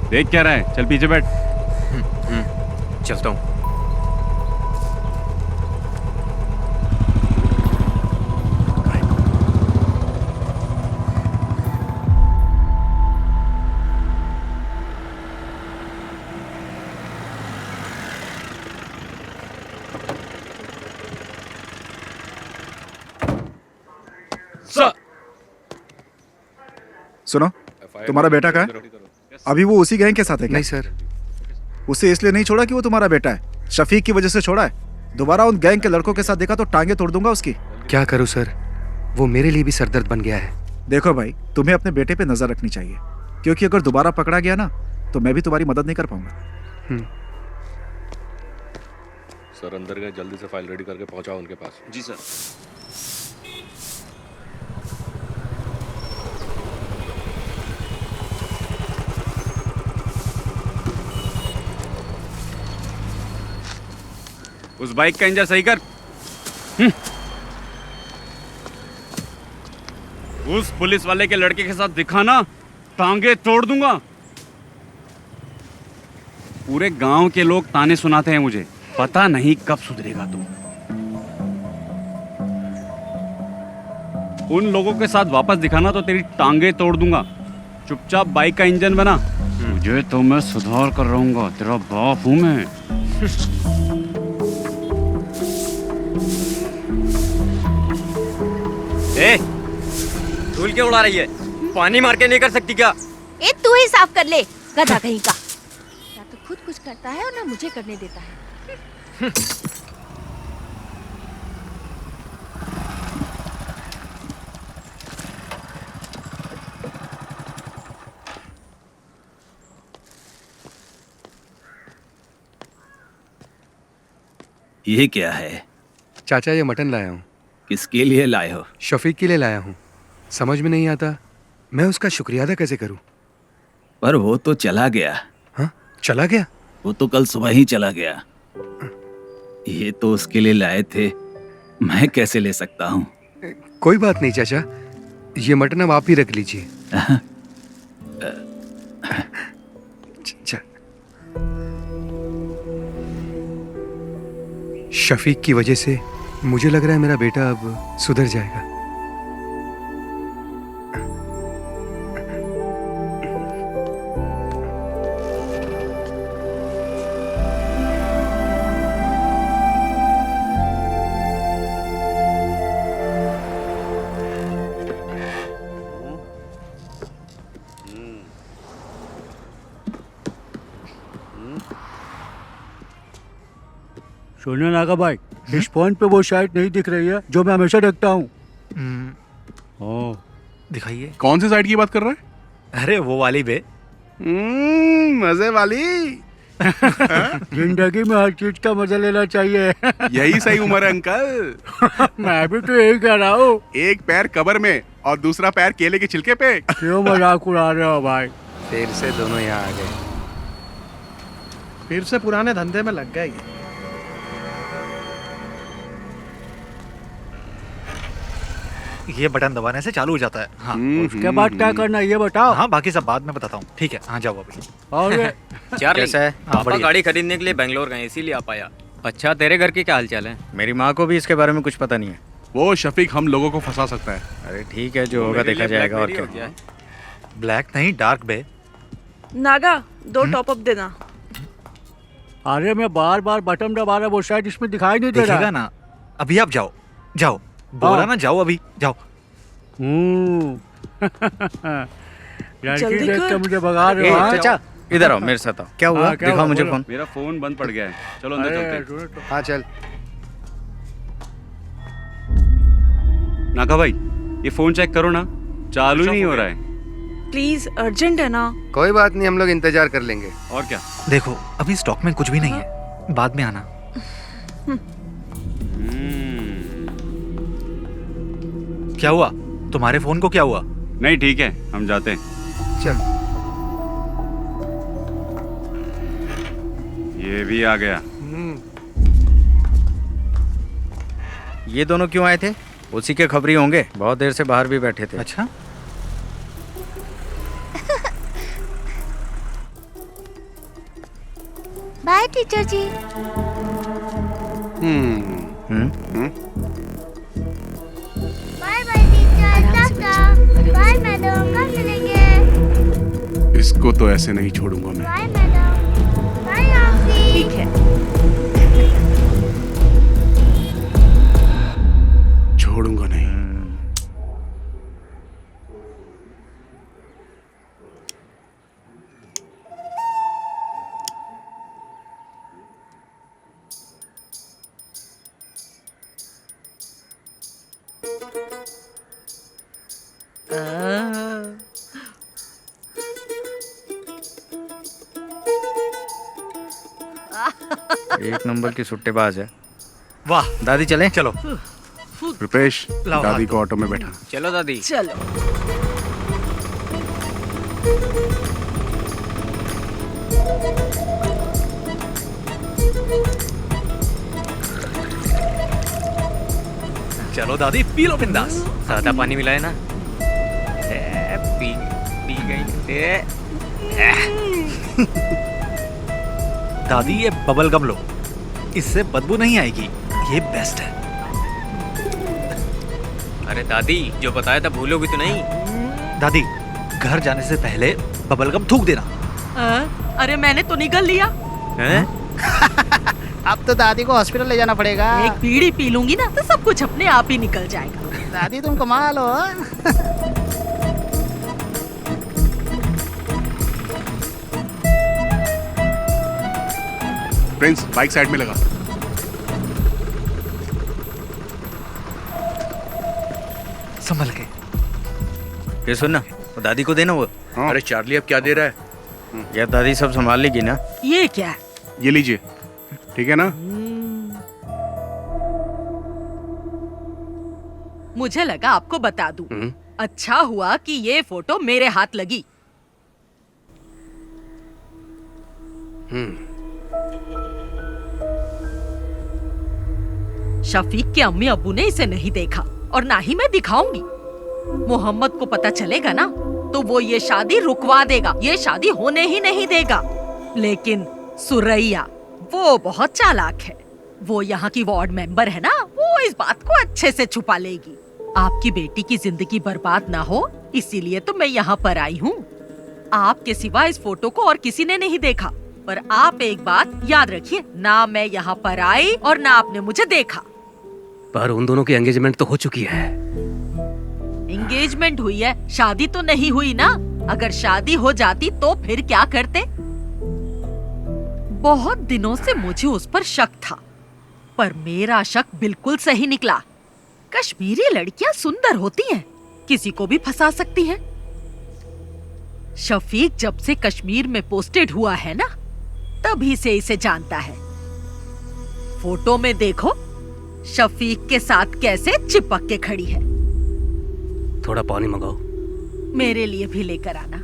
Speaker 17: देख क्या रहा है? चल पीछे बैठ।
Speaker 15: चलता हूँ।
Speaker 11: सुनो, तुम्हारा बेटा कहाँ है? अभी वो उसी गैंग के साथ है क्या?
Speaker 2: नहीं सर।
Speaker 11: उसे इसलिए नहीं छोड़ा कि वो तुम्हारा बेटा है, शफीक की वजह से छोड़ा है। दोबारा उन गैंग के लड़कों के साथ देखा तो टांगे तोड़ दूंगा उसकी।
Speaker 2: क्या करूं सर, वो मेरे लिए भी सरदर्द बन गया है।
Speaker 11: देखो भाई, तुम्हें अपने बेटे पे नजर रखनी चाहिए, क्योंकि अगर दोबारा पकड़ा गया ना तो मैं भी तुम्हारी मदद नहीं कर पाऊंगा।
Speaker 18: सर अंदर गए, जल्दी से फाइल रेडी करके पहुंचाओ उनके पास।
Speaker 1: जी सर।
Speaker 17: उस बाइक का इंजन सही कर। उस पुलिस वाले के लड़के के साथ दिखाना, टांगे तोड़ दूंगा। पूरे गांव के लोग ताने सुनाते हैं मुझे, पता नहीं कब सुधरेगा तू। उन लोगों के साथ वापस दिखाना तो तेरी टांगे तोड़ दूंगा। चुपचाप बाइक का इंजन बना। मुझे तो मैं सुधार कर रहूंगा, तेरा बाप हूं मैं।
Speaker 15: ए, धूल क्यों उड़ा रही है? पानी मार के नहीं कर सकती क्या?
Speaker 5: ए तू ही साफ कर ले, गधा कहीं का। ना तो खुद कुछ करता है और ना मुझे करने देता है।
Speaker 9: ये क्या है?
Speaker 2: चाचा ये मटन लाया हूँ।
Speaker 9: किसके लिए लाए हो?
Speaker 2: शफीक के लिए लाया हूँ। समझ में नहीं आता मैं उसका शुक्रिया अदा कैसे करूँ।
Speaker 9: पर वो तो चला गया।
Speaker 2: हाँ, चला गया?
Speaker 9: वो तो कल सुबह ही चला गया। ये तो उसके लिए लाए थे, मैं कैसे ले सकता हूँ?
Speaker 2: कोई बात नहीं चाचा, ये मटन अब आप ही रख लीजिए। शफीक की वजह से मुझे लग रहा है मेरा बेटा अब सुधर जाएगा।
Speaker 19: सुनो नागा भाई, इस पॉइंट पे वो साइड नहीं दिख रही है जो मैं हमेशा देखता हूँ।
Speaker 11: दिखाइए।
Speaker 3: कौन सी साइड की बात कर रहा है?
Speaker 11: अरे वो वाली बे।
Speaker 3: मजे वाली।
Speaker 19: जिंदगी में हर चीज का मजा लेना चाहिए।
Speaker 3: यही सही उम्र है अंकल।
Speaker 19: मैं भी तो यही कह रहा हूँ।
Speaker 3: एक पैर कब्र में और दूसरा पैर केले के छिलके पे।
Speaker 19: क्यों मजाक उड़ा रहे हो भाई?
Speaker 2: फिर से दोनों यहाँ आ गए।
Speaker 1: फिर से पुराने धंधे में लग गए ये।
Speaker 11: ये बटन दबाने से चालू हो जाता है। हाँ।
Speaker 19: उसके बाद क्या करना है ये बताओ।
Speaker 11: हाँ बाकी सब बाद में बताता हूँ। ठीक है, हाँ जाओ अभी।
Speaker 15: और
Speaker 11: कैसा है?
Speaker 15: पापा गाड़ी खरीदने के लिए बेंगलोर गए, इसीलिए आ पाया। अच्छा, तेरे घर की क्या हालचाल है? मेरी माँ को भी इसके बारे में कुछ पता नहीं है।
Speaker 3: वो शफीक हम लोगों को फंसा सकता है।
Speaker 15: अरे ठीक है, जो होगा देखा जाएगा। और क्या?
Speaker 11: ब्लैक नहीं, डार्क बे।
Speaker 5: नागा 2 टॉप अप देना।
Speaker 19: अरे मैं बार बार बटन दबा रहा, वो शायद इसमें दिखाई नहीं दे रहा।
Speaker 11: दिखेगा ना। अभी आप जाओ, जाओ। बोला ना जाओ, अभी जाओ।
Speaker 19: लड़की देख के मुझे भगा रहे हो।
Speaker 15: चाचा इधर आओ, मेरे साथ आओ।
Speaker 2: क्या हुआ?
Speaker 15: दिखाओ मुझे फोन।
Speaker 18: मेरा फोन बंद पड़ गया है, चलो अंदर चलते हैं।
Speaker 2: हाँ चल।
Speaker 18: नागा भाई, ये फोन चेक करो ना, चालू ही नहीं हो रहा है।
Speaker 5: प्लीज, अर्जेंट है ना।
Speaker 2: कोई बात नहीं, हम लोग इंतजार कर लेंगे।
Speaker 18: और क्या?
Speaker 11: देखो अभी स्टॉक में कुछ भी नहीं है, बाद में आना। क्या हुआ? तुम्हारे फोन को क्या हुआ?
Speaker 18: नहीं ठीक है, हम जाते हैं।
Speaker 2: चल।
Speaker 18: ये भी आ गया।
Speaker 15: ये दोनों क्यों आए थे? उसी के खबरी होंगे, बहुत देर से बाहर भी बैठे थे।
Speaker 11: अच्छा।
Speaker 13: Bye teacher ji. Bye bye teacher, टाटा। बाय मैडम, कब मिलेंगे?
Speaker 3: इसको तो ऐसे नहीं छोड़ूंगा मैं।
Speaker 13: Bye madam. Bye aunty.
Speaker 10: ठीक है।
Speaker 3: छोड़ूंगा नहीं।
Speaker 15: एक नंबर की सुट्टेबाज है।
Speaker 11: वाह।
Speaker 15: दादी चलें?
Speaker 11: चलो।
Speaker 3: रुपेश,
Speaker 11: लाओ
Speaker 3: दादी
Speaker 11: हाथ
Speaker 3: को ऑटो में बैठा।
Speaker 15: चलो दादी।
Speaker 10: चलो।
Speaker 11: चलो दादी, पी लो बिंदास।
Speaker 15: सादा पानी मिलाए ना। पी गई।
Speaker 11: दादी ये बबल गम लो, इससे बदबू नहीं आएगी, ये बेस्ट है।
Speaker 15: अरे दादी, जो बताया था भूलोगी तो नहीं?
Speaker 11: दादी घर जाने से पहले बबल गम थूक देना।
Speaker 10: अरे मैंने तो निगल लिया।
Speaker 16: अब तो दादी को हॉस्पिटल ले जाना पड़ेगा।
Speaker 10: एक बीड़ी पी लूंगी ना तो सब कुछ अपने आप ही निकल जाएगा।
Speaker 16: दादी तुम कमाल हो।
Speaker 3: प्रिंस, बाइक साइड में लगा।
Speaker 11: संभल के।
Speaker 15: ये सुन ना, वो दादी को देना वो।
Speaker 3: अरे चार्ली अब क्या दे रहा है?
Speaker 15: यार दादी सब संभाल लेगी ना।
Speaker 10: ये क्या है?
Speaker 3: ये लीजिए, ठीक है ना?
Speaker 10: मुझे लगा आपको बता दूं। अच्छा हुआ कि ये फोटो मेरे हाथ लगी। शफीक के अम्मी अब्बू ने इसे नहीं देखा और ना ही मैं दिखाऊंगी। मोहम्मद को पता चलेगा ना तो वो ये शादी रुकवा देगा, ये शादी होने ही नहीं देगा। लेकिन सुरैया वो बहुत चालाक है, वो यहाँ की वार्ड मेंबर है ना, वो इस बात को अच्छे से छुपा लेगी। आपकी बेटी की जिंदगी बर्बाद ना हो इसीलिए तो मैं यहाँ पर आई हूँ। आपके सिवा इस फोटो को और किसी ने नहीं देखा, पर आप एक बात याद रखिए, ना मैं यहाँ पर आई और ना आपने मुझे देखा।
Speaker 4: पर उन दोनों की एंगेजमेंट तो हो चुकी है।
Speaker 10: एंगेजमेंट हुई है, शादी तो नहीं हुई ना। अगर शादी हो जाती तो फिर क्या करते? बहुत दिनों से मुझे उस पर शक था, पर मेरा शक बिल्कुल सही निकला। कश्मीरी लड़कियां सुंदर होती हैं, किसी को भी फंसा सकती हैं। शफीक जब से कश्मीर में पोस्टेड हुआ है ना, तभी से इसे जानता है। फोटो में देखो शफीक के साथ कैसे चिपक के खड़ी है।
Speaker 4: थोड़ा पानी मंगाओ।
Speaker 10: मेरे लिए भी लेकर आना।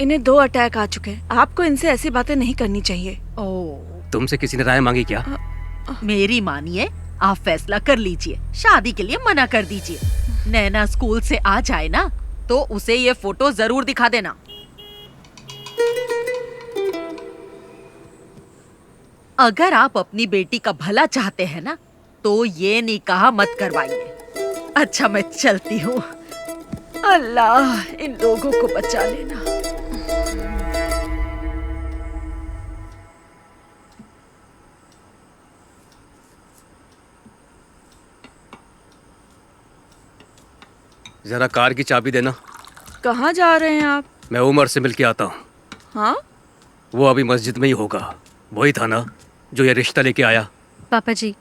Speaker 5: इन्हें 2 अटैक आ चुके हैं, आपको इनसे ऐसी बातें नहीं करनी चाहिए।
Speaker 4: तुमसे किसी ने राय मांगी क्या?
Speaker 10: मेरी मानिए, आप फैसला कर लीजिए, शादी के लिए मना कर दीजिए। नैना स्कूल से आ जाए ना तो उसे ये फोटो जरूर दिखा देना। अगर आप अपनी बेटी का भला चाहते हैं ना तो ये निकाह मत करवाइए। अच्छा मैं चलती हूँ। अल्लाह इन लोगों को बचा लेना।
Speaker 4: जरा कार की चाबी देना।
Speaker 5: कहाँ जा रहे हैं आप?
Speaker 4: मैं उमर से मिल के आता हूँ।
Speaker 5: हाँ?
Speaker 4: वो अभी मस्जिद में ही होगा। वही था ना जो ये रिश्ता लेके आया।
Speaker 14: पापा जी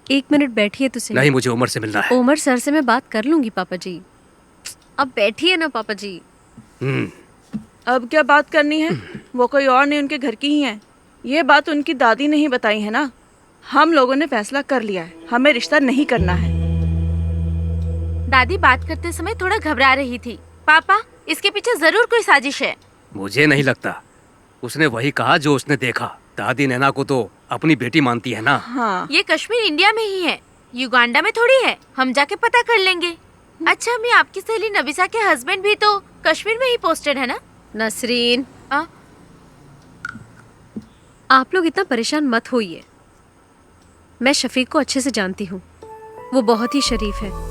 Speaker 14: 1 मिनट बैठिए तो सही।
Speaker 4: नहीं, मुझे उमर से मिलना है।
Speaker 14: उमर सर से मैं बात कर लूंगी पापा जी। अब बैठिए ना पापा जी।
Speaker 5: अब क्या बात करनी है? वो कोई और नहीं, उनके घर की ही है। ये बात उनकी दादी ने ही बताई है ना। हम लोगों ने फैसला कर लिया है, हमें रिश्ता नहीं करना है।
Speaker 13: दादी बात करते समय थोड़ा घबरा रही थी। पापा इसके पीछे जरूर कोई साजिश है।
Speaker 4: मुझे नहीं लगता। उसने वही कहा जो उसने देखा। दादी नैना को तो अपनी बेटी मानती है ना।
Speaker 5: हाँ।
Speaker 13: ये कश्मीर इंडिया में ही है, युगांडा में थोड़ी है। हम जाके पता कर लेंगे। अच्छा मैं आपकी सहेली नबिसा के हस्बैंड भी तो कश्मीर में ही पोस्टेड है ना?
Speaker 14: नसरीन आप लोग इतना परेशान मत होइए। मैं शफीक को अच्छे से जानती हूँ, वो बहुत ही शरीफ है।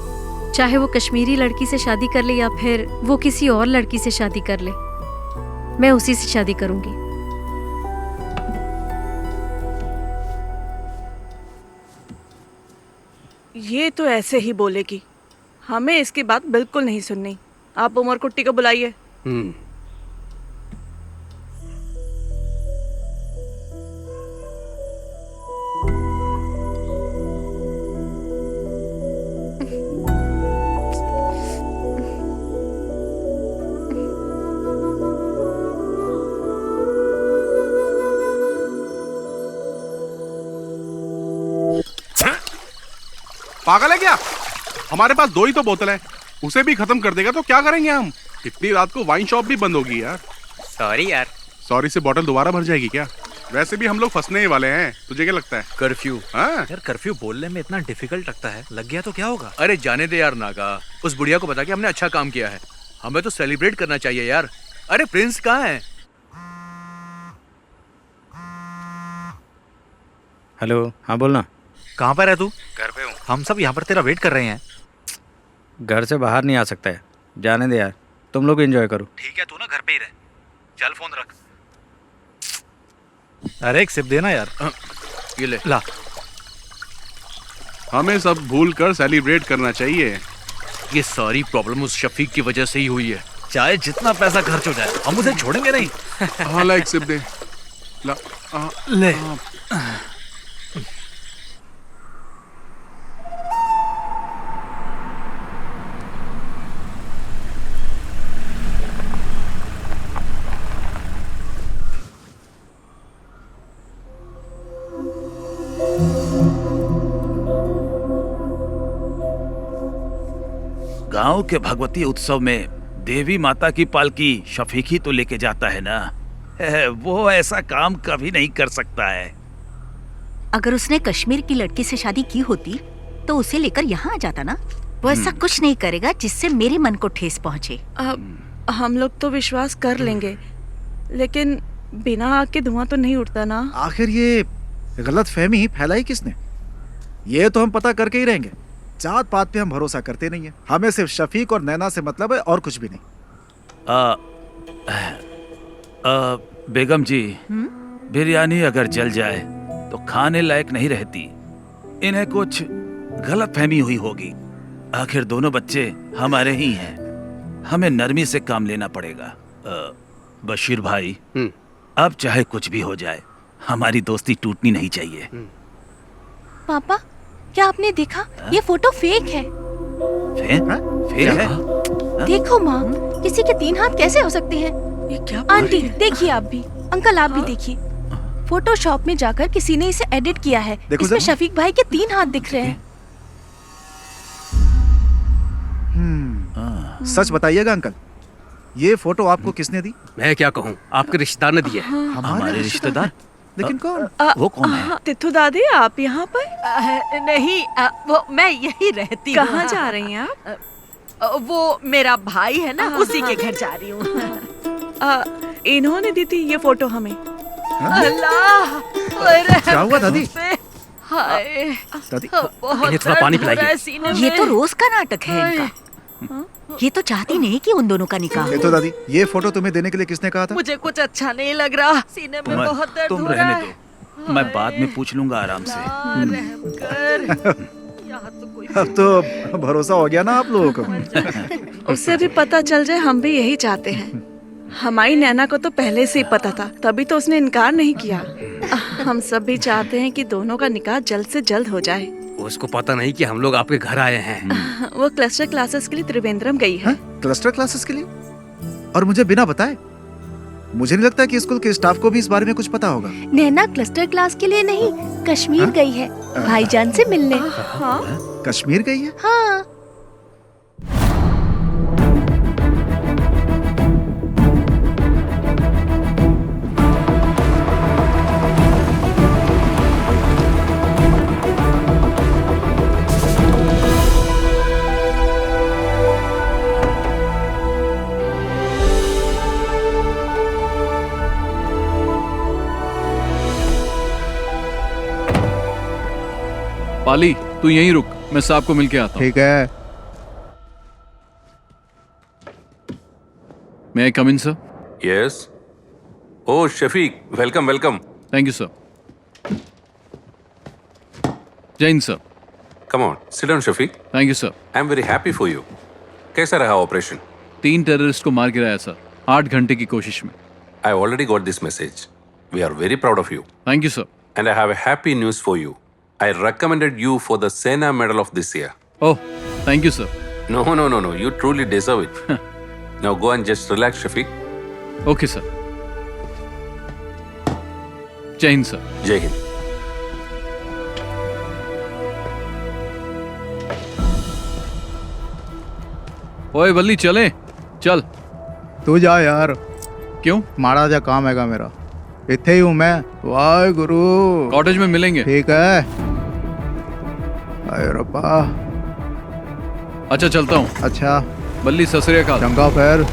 Speaker 14: चाहे वो कश्मीरी लड़की से शादी कर ले या फिर वो किसी और लड़की से शादी कर ले, मैं उसी से शादी करूंगी।
Speaker 5: ये तो ऐसे ही बोलेगी, हमें इसकी बात बिल्कुल नहीं सुननी। आप उमर कुट्टी को बुलाइए।
Speaker 3: पागल है क्या? हमारे पास 2 ही तो बोतल है, उसे भी खत्म कर देगा तो क्या करेंगे हम? इतनी रात को वाइन शॉप भी बंद होगी यार।
Speaker 1: सॉरी यार।
Speaker 3: सॉरी से बोतल दोबारा भर जाएगी क्या? वैसे भी हम लोग फंसने ही वाले हैं, तुझे क्या लगता है?
Speaker 1: कर्फ्यू।
Speaker 3: हाँ?
Speaker 1: यार कर्फ्यू बोलने में इतना डिफिकल्ट लगता है, लग गया तो क्या होगा? अरे जाने दे यार नागा, उस बुढ़िया को बता के हमने अच्छा काम किया है। हमें तो सेलिब्रेट करना चाहिए यार। अरे प्रिंस कहाँ है?
Speaker 20: हेलो, हाँ बोलना।
Speaker 11: कहाँ पर है तू?
Speaker 20: घर पे हूँ।
Speaker 11: हम सब यहाँ पर तेरा वेट कर रहे हैं।
Speaker 20: घर से बाहर नहीं आ सकता है, जाने दे यार, तुम लोग एंजॉय करो।
Speaker 11: ठीक है, तू ना घर पे ही रह। चल फोन रख। अरे एक सिप देना यार।
Speaker 1: ये ले।
Speaker 11: ला।
Speaker 3: हमें सब भूल कर सेलिब्रेट करना चाहिए।
Speaker 8: ये सारी प्रॉब्लम उस शफीक की वजह से ही हुई है।
Speaker 11: चाहे जितना पैसा खर्च हो जाए, हम उसे छोड़ेंगे नहीं।
Speaker 3: हाँ ला, एक सिप दे। ला।
Speaker 11: ले।
Speaker 9: गांव के भगवती उत्सव में देवी माता की पालकी शफीक ही तो लेके जाता है ना। वो ऐसा काम कभी नहीं कर सकता है।
Speaker 6: अगर उसने कश्मीर की लड़की से शादी की होती तो उसे लेकर यहाँ आ जाता ना। वो ऐसा कुछ नहीं करेगा जिससे मेरे मन को ठेस पहुँचे।
Speaker 5: हम लोग तो विश्वास कर लेंगे, लेकिन बिना आग के धुआं तो नहीं उठता ना।
Speaker 11: आखिर ये गलत फहमी फैलाई किसने? ये तो हम पता करके ही रहेंगे। जात पात पे हम भरोसा करते नहीं है। हमें सिर्फ शफीक और नैना से मतलब है और कुछ भी नहीं।
Speaker 9: बेगम जी, बिरयानी अगर जल जाए तो खाने लायक नहीं रहती। इन्हें कुछ गलत फहमी हुई होगी। आखिर दोनों बच्चे हमारे ही हैं। हमें नरमी से काम लेना पड़ेगा। बशीर भाई, अब चाहे कुछ भी हो जाए, हमारी दोस्ती टूटनी नहीं चाहिए।
Speaker 13: पापा, क्या आपने देखा? ये फोटो फेक है।
Speaker 9: फेक है?
Speaker 13: देखो माँ, किसी के 3 हाथ कैसे हो सकते हैं?
Speaker 5: ये क्या?
Speaker 13: आंटी देखिए, आप भी, अंकल आप भी देखिए। फोटोशॉप में जाकर किसी ने इसे एडिट किया है। इसमें शफीक भाई के 3 हाथ दिख रहे हैं।
Speaker 11: सच बताइएगा अंकल, ये फोटो आपको किसने दी?
Speaker 4: मैं क्या कहूँ, आपके रिश्तेदार ने दिया है।
Speaker 11: हमारे
Speaker 9: रिश्तेदार?
Speaker 11: लेकिन कौन?
Speaker 9: वो कौन है?
Speaker 5: तिथु दादी, आप यहाँ पर?
Speaker 10: नहीं, वो मैं यही रहती हूँ।
Speaker 5: कहाँ जा रही हैं आप?
Speaker 10: वो मेरा भाई है ना, उसी के घर जा रही हूँ।
Speaker 5: इन्होंने दी थी ये फोटो हमें।
Speaker 10: अल्लाह,
Speaker 11: क्या हुआ दादी?
Speaker 10: हाय
Speaker 11: दादी,
Speaker 10: बहुत
Speaker 4: थोड़ा पानी पिलाइए।
Speaker 6: ये तो रोज का नाटक है इनका। ये तो चाहती नहीं कि उन दोनों का निकाह हो।
Speaker 11: ये तो दादी, ये फोटो तुम्हें देने के लिए किसने कहा था?
Speaker 10: मुझे कुछ अच्छा नहीं लग रहा, सीने में बहुत दर्द
Speaker 9: तुम
Speaker 10: हो रहा
Speaker 9: रहने
Speaker 10: है।
Speaker 9: दो, मैं बाद में पूछ लूंगा आराम से।
Speaker 10: रहम कर। यहाँ तो कोई
Speaker 11: अब तो भरोसा हो गया ना आप लोगों को।
Speaker 5: उससे भी पता चल जाए, हम भी यही चाहते हैं। हमारी नैना को तो पहले से ही पता था, तभी तो उसने इनकार नहीं किया। हम सब भी चाहते हैं कि दोनों का निकाह जल्द से जल्द हो जाए।
Speaker 4: उसको पता नहीं कि हम लोग आपके घर आए हैं।
Speaker 5: वो क्लस्टर क्लासेस के लिए त्रिवेंद्रम गई है।
Speaker 11: क्लस्टर क्लासेस के लिए? और मुझे बिना बताए? मुझे नहीं लगता कि स्कूल के स्टाफ को भी इस बारे में कुछ पता होगा।
Speaker 13: नैना क्लस्टर क्लास के लिए नहीं, कश्मीर गई है भाईजान से मिलने।
Speaker 11: कश्मीर गई है?
Speaker 13: हाँ।
Speaker 8: पाली, तू यहीं रुक, मैं साहब को मिलके आता हूँ।
Speaker 11: ठीक है।
Speaker 8: May I come in, sir?
Speaker 21: Yes. Oh, Shafiq, welcome, welcome.
Speaker 8: Thank you, sir. Jain, sir.
Speaker 21: Come on, sit down, Shafiq.
Speaker 8: Thank you, sir.
Speaker 21: I'm very happy for you. कैसा रहा ऑपरेशन?
Speaker 8: 3 टेररिस्ट को मार गिराया सर, 8 घंटे की कोशिश में।
Speaker 21: I already got this message. We are very proud of you.
Speaker 8: Thank you, sir.
Speaker 21: And I have a happy news for you. I recommended you for the Sena Medal of this year.
Speaker 8: Oh, thank you, sir.
Speaker 21: No. You truly deserve it. Now go and just relax, Shafiq.
Speaker 8: Okay, sir. Jai Hind, sir.
Speaker 21: Jai Hind.
Speaker 8: ओए बल्ली, चले चल।
Speaker 22: तू जा यार।
Speaker 8: क्यों?
Speaker 22: माड़ा जा काम हैगा मेरा। इत्थे ही हूँ मैं। वाहे गुरु।
Speaker 8: कॉटेज में मिलेंगे।
Speaker 22: ठीक है। अरे रब्बा।
Speaker 8: अच्छा चलता हूँ।
Speaker 22: अच्छा।
Speaker 8: बल्ली, सत श्री अकाल।
Speaker 22: चंगा फिर।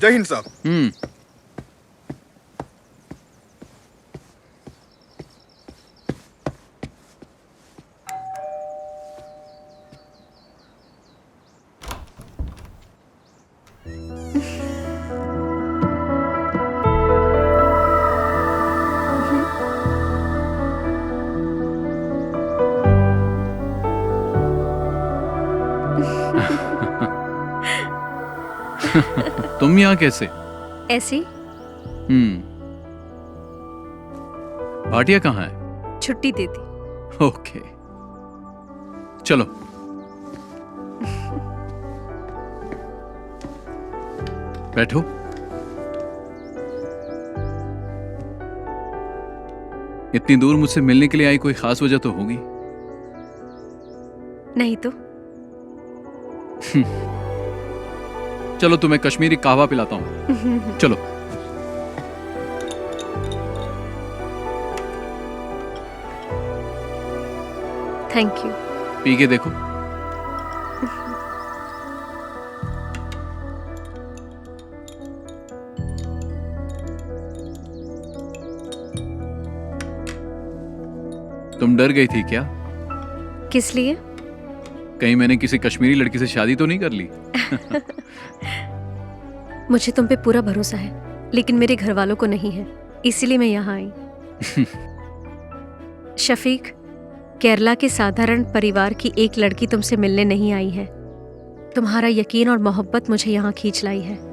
Speaker 23: जय हिंद साहब।
Speaker 8: तुम यहाँ कैसे?
Speaker 14: ऐसे।
Speaker 8: भाटिया कहाँ है?
Speaker 14: छुट्टी दे दी।
Speaker 8: ओके, चलो। बैठो। इतनी दूर मुझसे मिलने के लिए आई, कोई खास वजह तो होगी।
Speaker 14: नहीं तो
Speaker 8: चलो तुम्हें कश्मीरी कहवा पिलाता हूँ। चलो।
Speaker 14: Thank you.
Speaker 8: पी के देखो। तुम डर गई थी क्या?
Speaker 14: किस लिए?
Speaker 8: कहीं मैंने किसी कश्मीरी लड़की से शादी तो नहीं कर ली?
Speaker 14: मुझे तुम पे पूरा भरोसा है, लेकिन मेरे घर वालों को नहीं है, इसीलिए मैं यहाँ आई। शफीक, केरला के साधारण परिवार की एक लड़की तुमसे मिलने नहीं आई है। तुम्हारा यकीन और मोहब्बत मुझे यहाँ खींच लाई है।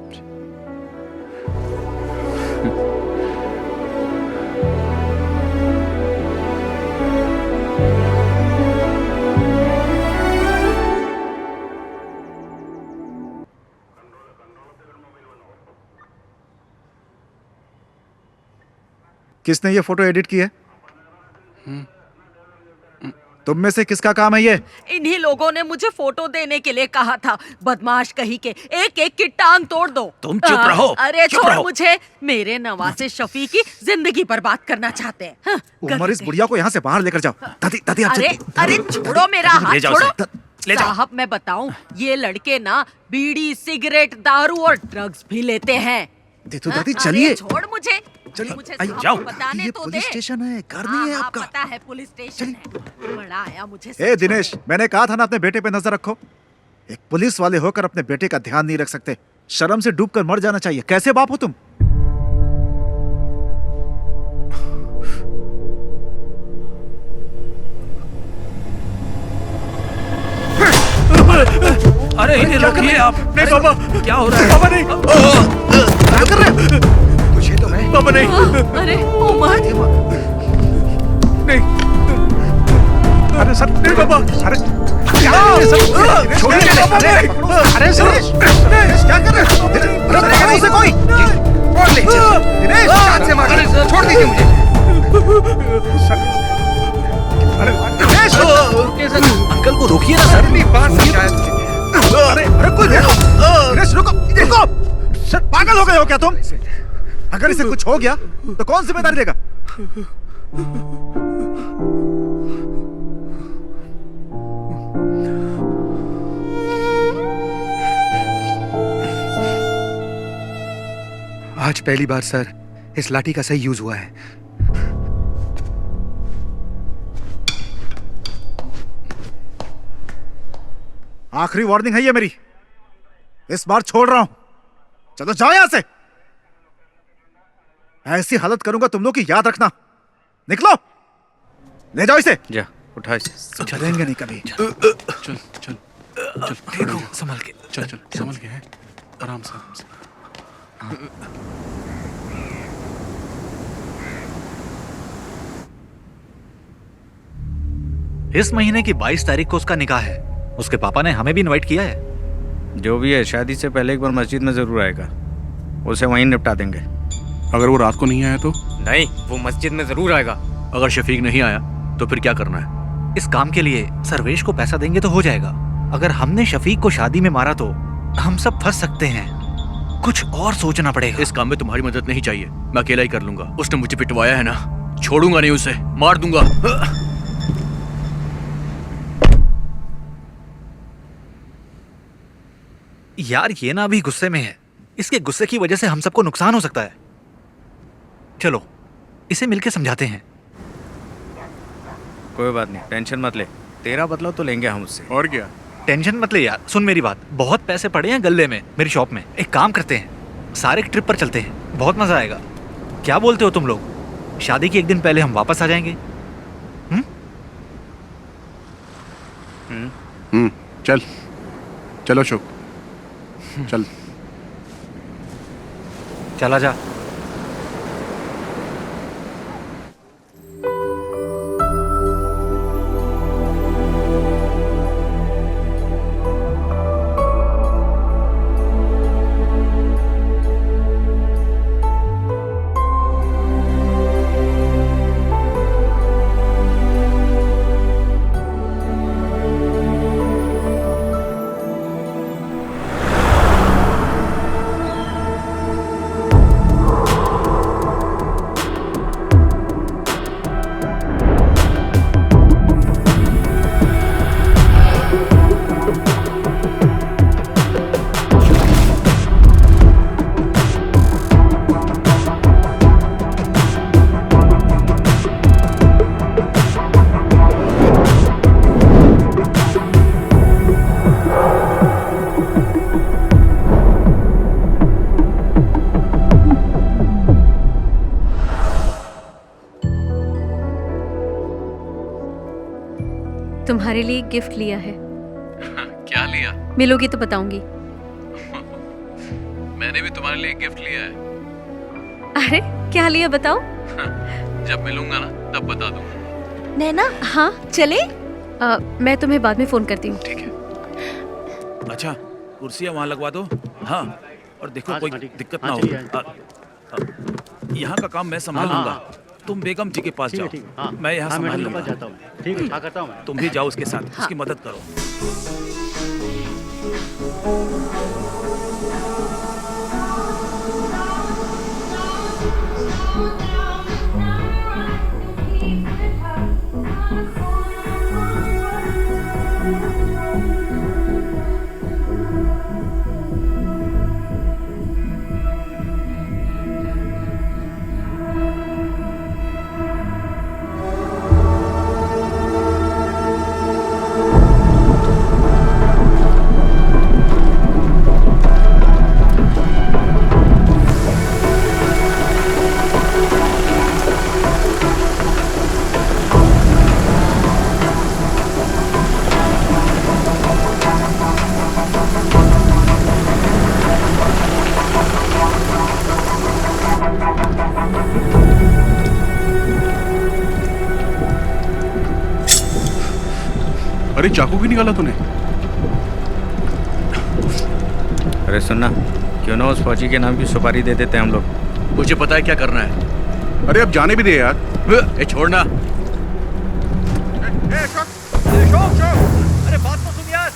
Speaker 11: किसने ये फोटो एडिट की है? तुम में से किसका काम है ये?
Speaker 10: इन्हीं लोगों ने मुझे फोटो देने के लिए कहा था। बदमाश कहीं के, एक एक की टांग तोड़ दो।
Speaker 9: तुम चुप रहो।
Speaker 10: अरे
Speaker 9: चुप
Speaker 10: छोड़
Speaker 9: रहो।
Speaker 10: मुझे, मेरे नवासे शफी की जिंदगी बर्बाद करना चाहते हैं। हाँ,
Speaker 11: उमर, इस बुढ़िया को यहाँ से बाहर लेकर जाओ। दादी, दादी, आप
Speaker 10: अरे
Speaker 11: चल-
Speaker 10: अरे छोड़ो मेरा
Speaker 11: ले
Speaker 10: हाथ,
Speaker 11: जाओ
Speaker 10: छोड़ो।
Speaker 11: उसे। ले जाओ।
Speaker 10: साहब मैं बताऊं, ये लड़के ना बीड़ी, सिगरेट, दारू और ड्रग्स भी लेते हैं।
Speaker 11: दे तो
Speaker 10: हाँ,
Speaker 11: दादी,
Speaker 10: अरे
Speaker 11: चलिए।
Speaker 10: छोड़ मुझे।
Speaker 11: चलिए,
Speaker 10: मुझे
Speaker 11: आइए,
Speaker 10: साहब
Speaker 11: जाओ।
Speaker 10: को बताने
Speaker 11: ये
Speaker 10: तो
Speaker 11: पुलिस
Speaker 10: दे।
Speaker 11: स्टेशन है, घर नहीं है
Speaker 10: हाँ,
Speaker 11: आपका।
Speaker 10: पता है पुलिस स्टेशन है। बड़ा आया मुझे
Speaker 11: ए दिनेश, मैंने कहा था ना अपने बेटे पे नजर रखो। एक पुलिस वाले होकर अपने बेटे का ध्यान नहीं रख सकते। शर्म से डूबकर मर जाना चाहिए। कैसे बाप हो तुम?
Speaker 9: अरे इन्हें रोकिए आप।
Speaker 1: नहीं पापा,
Speaker 9: क्या हो रहा है?
Speaker 1: पापा नहीं।
Speaker 11: क्या कर रहे हो? तुझे तो मैं।
Speaker 1: पापा नहीं।
Speaker 10: अरे उमर,
Speaker 1: नहीं। अरे सर, नहीं पापा। अरे क्या? छोड़िए पापा नहीं।
Speaker 11: अरे दिनेश, क्या कर रहे हो? अरे पकड़ो उसे कोई। पकड़ ले। दिनेश, हाथ से मार। छोड़ दीजिए मुझे। दिनेश,
Speaker 9: अंकल को रोकिए ना सर।
Speaker 11: अगली बार समझाया तुझे। अरे कोई देखो। दिनेश रुको, रुको। सर पागल हो गए हो क्या तुम? अगर इसे कुछ हो गया तो कौन जिम्मेदारी लेगा?
Speaker 2: आज पहली बार सर इस लाठी का सही यूज हुआ है।
Speaker 11: आखिरी वार्निंग है ये मेरी। इस बार छोड़ रहा हूं। चलो जाओ यहां से। ऐसी हालत करूंगा तुम लोग की, याद रखना। निकलो, ले जाओ इसे।
Speaker 20: जा उठा इसे।
Speaker 11: चलेंगे नहीं कभी।
Speaker 3: चल चल चल, ठीक हो, संभल के। चल चल, संभल के। हैं आराम से, आराम से।
Speaker 7: इस महीने की 22 तारीख को उसका निकाह है। उसके पापा ने हमें भी इनवाइट किया है।
Speaker 20: जो भी है, शादी से पहले एक बार मस्जिद में जरूर आएगा। उसे वहीं निपटा देंगे।
Speaker 3: अगर वो रात को नहीं आया तो?
Speaker 20: नहीं, वो मस्जिद में जरूर आएगा।
Speaker 7: अगर शफीक नहीं आया तो फिर क्या करना है? इस काम के लिए सर्वेश को पैसा देंगे तो हो जाएगा। अगर हमने शफीक को शादी में मारा तो हम सब फंस सकते हैं। कुछ और सोचना पड़ेगा।
Speaker 8: इस काम में तुम्हारी मदद नहीं चाहिए, मैं अकेला ही कर लूंगा। उसने मुझे पिटवाया है ना, छोड़ूंगा नहीं उसे, मार दूंगा।
Speaker 7: यार ये ना अभी गुस्से में है, इसके गुस्से की वजह से हम सबको नुकसान हो सकता है। चलो इसे मिलके समझाते हैं।
Speaker 20: कोई बात नहीं, टेंशन मत ले। तेरा बदला तो लेंगे हम उससे।
Speaker 3: और क्या?
Speaker 7: टेंशन मत ले यार, सुन मेरी बात। बहुत पैसे पड़े हैं गल्ले में मेरी शॉप में। एक काम करते हैं, सारे ट्रिप पर चलते हैं, बहुत मजा आएगा। क्या बोलते हो तुम लोग? शादी के एक दिन पहले हम वापस आ जाएंगे।
Speaker 3: चल चलो अशोक, चल।
Speaker 7: चला जा।
Speaker 14: तुम्हारे लिए एक गिफ्ट लिया है।
Speaker 8: क्या लिया?
Speaker 14: मिलोगी तो बताऊंगी।
Speaker 8: मैंने भी तुम्हारे लिए एक गिफ्ट लिया है।
Speaker 14: अरे क्या लिया बताओ?
Speaker 8: जब मिलूंगा ना तब बता दूंगा।
Speaker 14: नैना, हाँ चले? मैं तुम्हें बाद में फोन करती हूँ।
Speaker 8: ठीक है।
Speaker 9: अच्छा, कुर्सियाँ वहाँ लगवा दो। हाँ, और देखो कोई दिक्कत ना हो। यहाँ का काम मैं संभालूंगा। तुम बेगम जी के पास जाओ। मैं यहाँ संभाल लूंगा।
Speaker 19: ठीक है, करता हूँ।
Speaker 9: तुम भी जाओ उसके साथ, उसकी मदद करो।
Speaker 3: अरे चाकू क्यों निकाला तूने?
Speaker 20: अरे सुनना, क्यों ना उस फौजी के नाम की सुपारी दे देते हैं हम लोग।
Speaker 9: मुझे पता है क्या करना है।
Speaker 3: अरे अब जाने भी दे यार।
Speaker 9: छोड़ना।
Speaker 7: अरे बात तो सुन यार।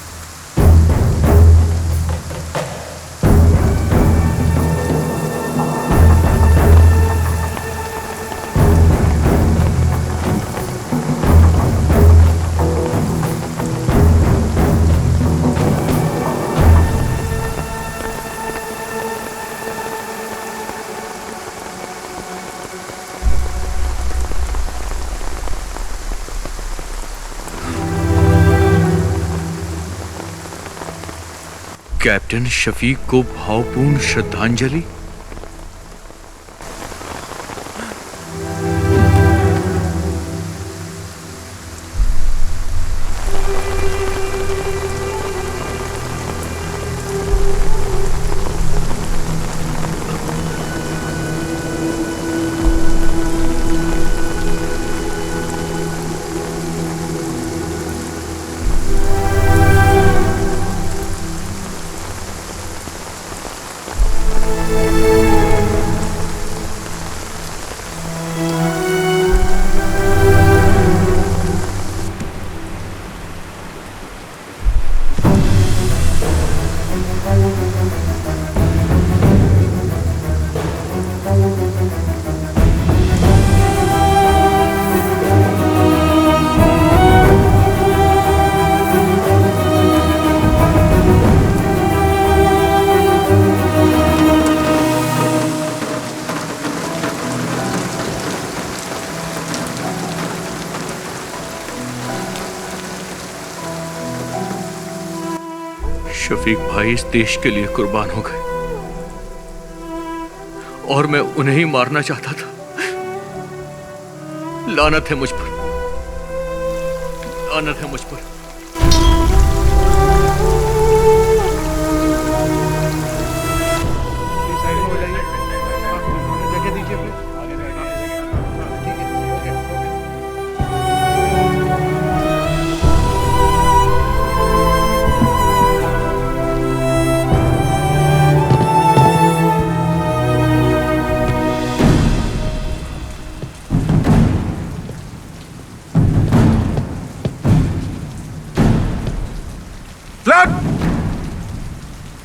Speaker 8: कैप्टन शफीक को भावपूर्ण श्रद्धांजलि। शफीक भाई इस देश के लिए कुर्बान हो गए और मैं उन्हें ही मारना चाहता था। लानत है मुझ पर, लानत है मुझ पर।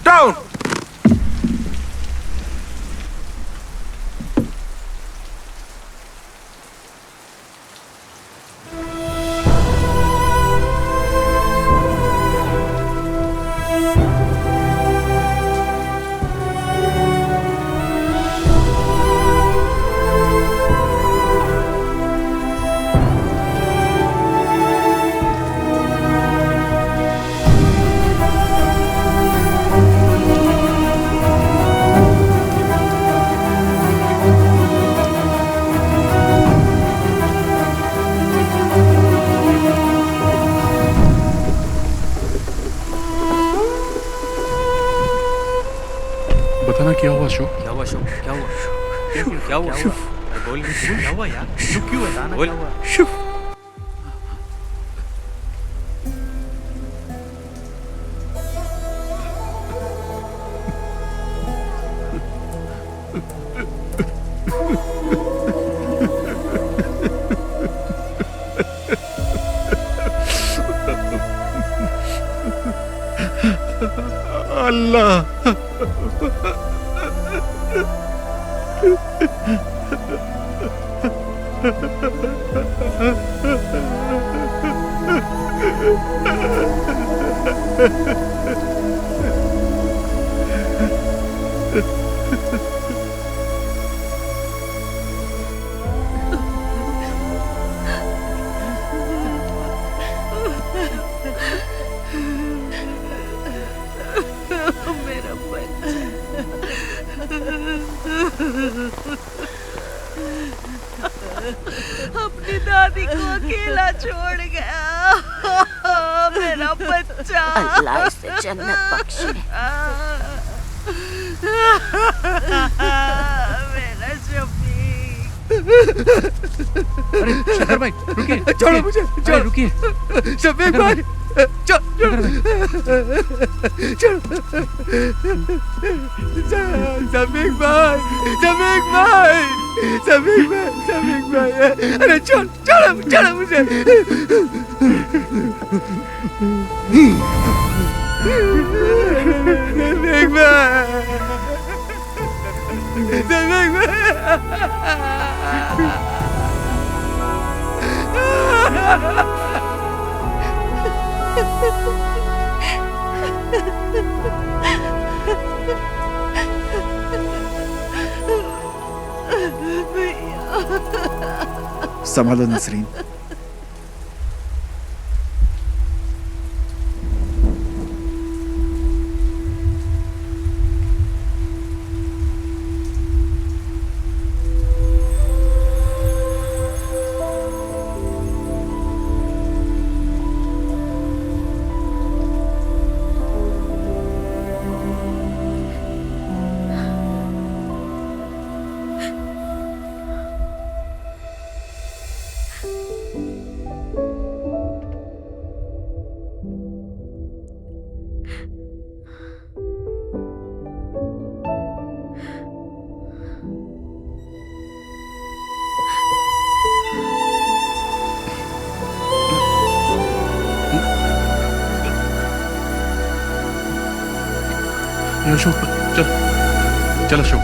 Speaker 3: Down! बताना क्या हुआ अशोक?
Speaker 4: क्या हुआ अशोक? क्या हुआ? क्या हुआ? अरे बोल क्या हुआ यार?
Speaker 20: क्यों बताना
Speaker 4: बोल।
Speaker 20: क्या हुआ?
Speaker 10: मेरा बच्चा अपनी दादी को अकेला छोड़ गया। मेरा बच्चा
Speaker 6: अल्लाह इसे जन्नत बख्शे।
Speaker 10: मेरा शफीक।
Speaker 8: अरे शंकर भाई रुकिए,
Speaker 2: छोड़ो मुझे,
Speaker 8: अरे रुकिए
Speaker 2: शफीक भाई, शफीक भाई, अरे छोड़ो मुझे। शफीक
Speaker 11: संभालो नसरीन।
Speaker 3: अशोक चल चल अशोक।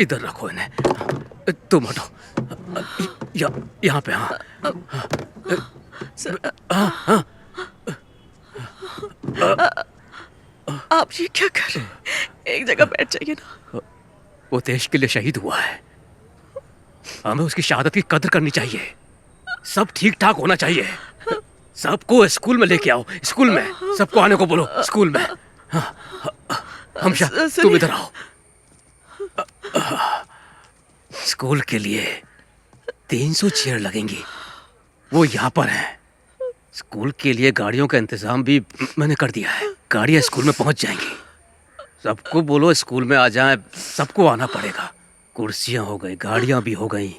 Speaker 4: इधर रखो इन्हें। तुम हटो। यहाँ पे। हाँ हाँ।
Speaker 17: आप ये क्या कर रहे हैं? एक जगह बैठ जाइए ना।
Speaker 4: वो देश के लिए शहीद हुआ है, हमें उसकी शहादत की कदर करनी चाहिए। सब ठीक ठाक होना चाहिए। सबको स्कूल में लेके आओ। स्कूल में सबको आने को बोलो। स्कूल में। हमशा तुम इधर आओ। स्कूल के लिए 300 चेयर लगेंगी, वो यहाँ पर हैं। स्कूल के लिए गाड़ियों का इंतजाम भी मैंने कर दिया है। गाड़ियाँ स्कूल में पहुँच जाएंगी। सबको बोलो स्कूल में आ जाएं। सबको आना पड़ेगा। कुर्सियाँ हो गई, गाड़ियाँ भी हो गई,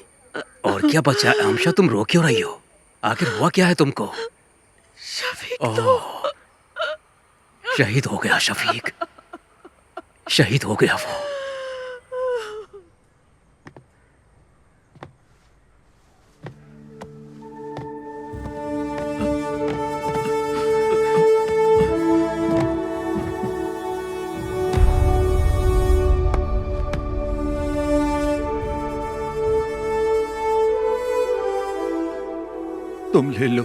Speaker 4: और क्या बचा है? हमशा तुम रो क्यों रही हो? आखिर हुआ क्या है तुमको? शहीद हो गया शफीक, शहीद हो गया वो।
Speaker 9: तुम ले लो।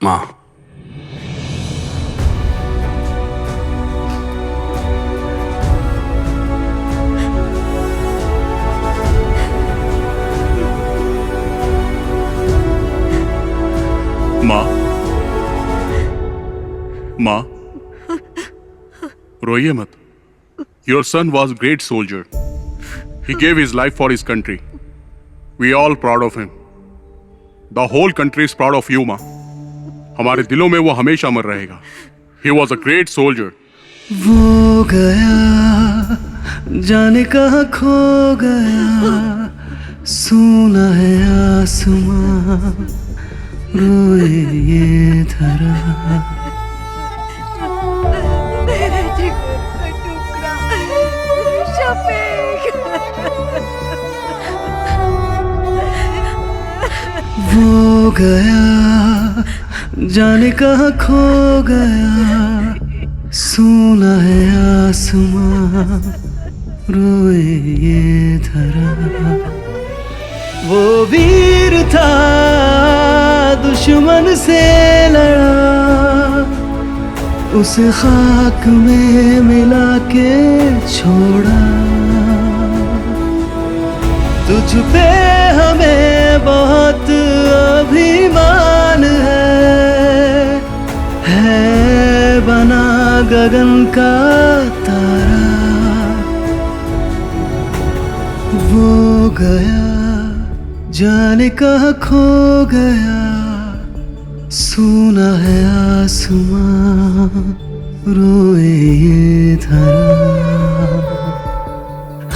Speaker 21: माँ,
Speaker 3: माँ, रोइए मत। Your son was a great soldier. He gave his life for his country. We are all proud of him. The whole country is proud of you, माँ। हमारे दिलों में वो हमेशा अमर रहेगा। He was a great soldier.
Speaker 12: वो गया जाने कहाँ खो गया, सुना है आसमां रोए ये धरा। वो गया जाने कहाँ खो गया, सुना है आसमां रोए ये धरा। वो वीर था दुश्मन से लड़ा, उसे खाक में मिला के छोड़ा। तुझ पे हमें बहुत अभिमान है बना गगन का तारा। वो गया जाने कहाँ खो गया, सुना है आसमां रोए ये धरा।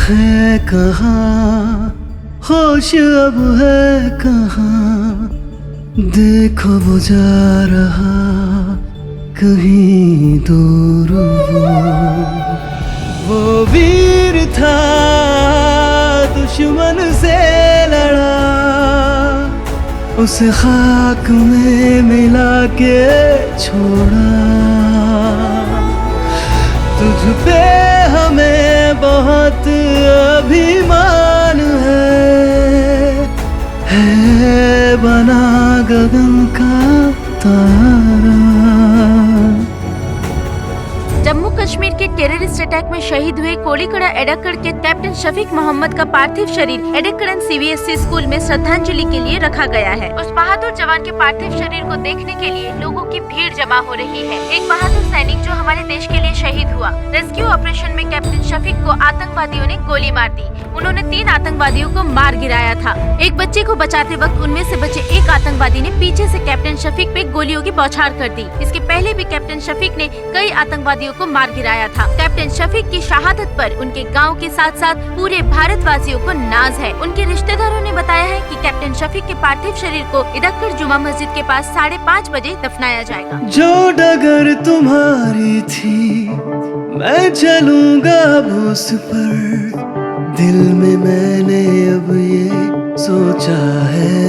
Speaker 12: है कहाँ होश अब है कहाँ, देखो वो जा रहा कहीं दूर। वो वीर था दुश्मन से लड़ा, उसे खाक में मिला के छोड़ा। तुझ पे हमें बहुत अभिमान है बना गगन का सितारा।
Speaker 13: जम्मू कश्मीर के टेररिस्ट अटैक में शहीद हुए कोलीकड़ा एडक्कड़ के कैप्टन शफीक मोहम्मद का पार्थिव शरीर एडक्कड़न CBSE स्कूल में श्रद्धांजलि के लिए रखा गया है। उस बहादुर जवान के पार्थिव शरीर को देखने के लिए लोगों की भीड़ जमा हो रही है। एक बहादुर सैनिक जो हमारे देश के लिए शहीद हुआ। रेस्क्यू ऑपरेशन में कैप्टन शफीक को आतंकवादियों ने गोली मार दी। उन्होंने 3 आतंकवादियों को मार गिराया था। एक बच्चे को बचाते वक्त उनमें से बचे एक आतंकवादी ने पीछे से कैप्टन शफीक पे गोलियों की बौछार कर दी। इसके पहले भी कैप्टन शफीक ने कई आतंकवादियों को मार गिराया था। कैप्टन शफीक की शहादत पर उनके गांव के साथ साथ पूरे भारतवासियों को नाज है। उनके रिश्तेदारों ने बताया है कि कैप्टन शफीक के पार्थिव शरीर को इडक्कड़ जुमा मस्जिद के पास 5:30 बजे दफनाया जाएगा।
Speaker 12: जो डगर तुम्हारी थी मैं चलूंगा अब उस पर, दिल में मैंने अब ये सोचा है।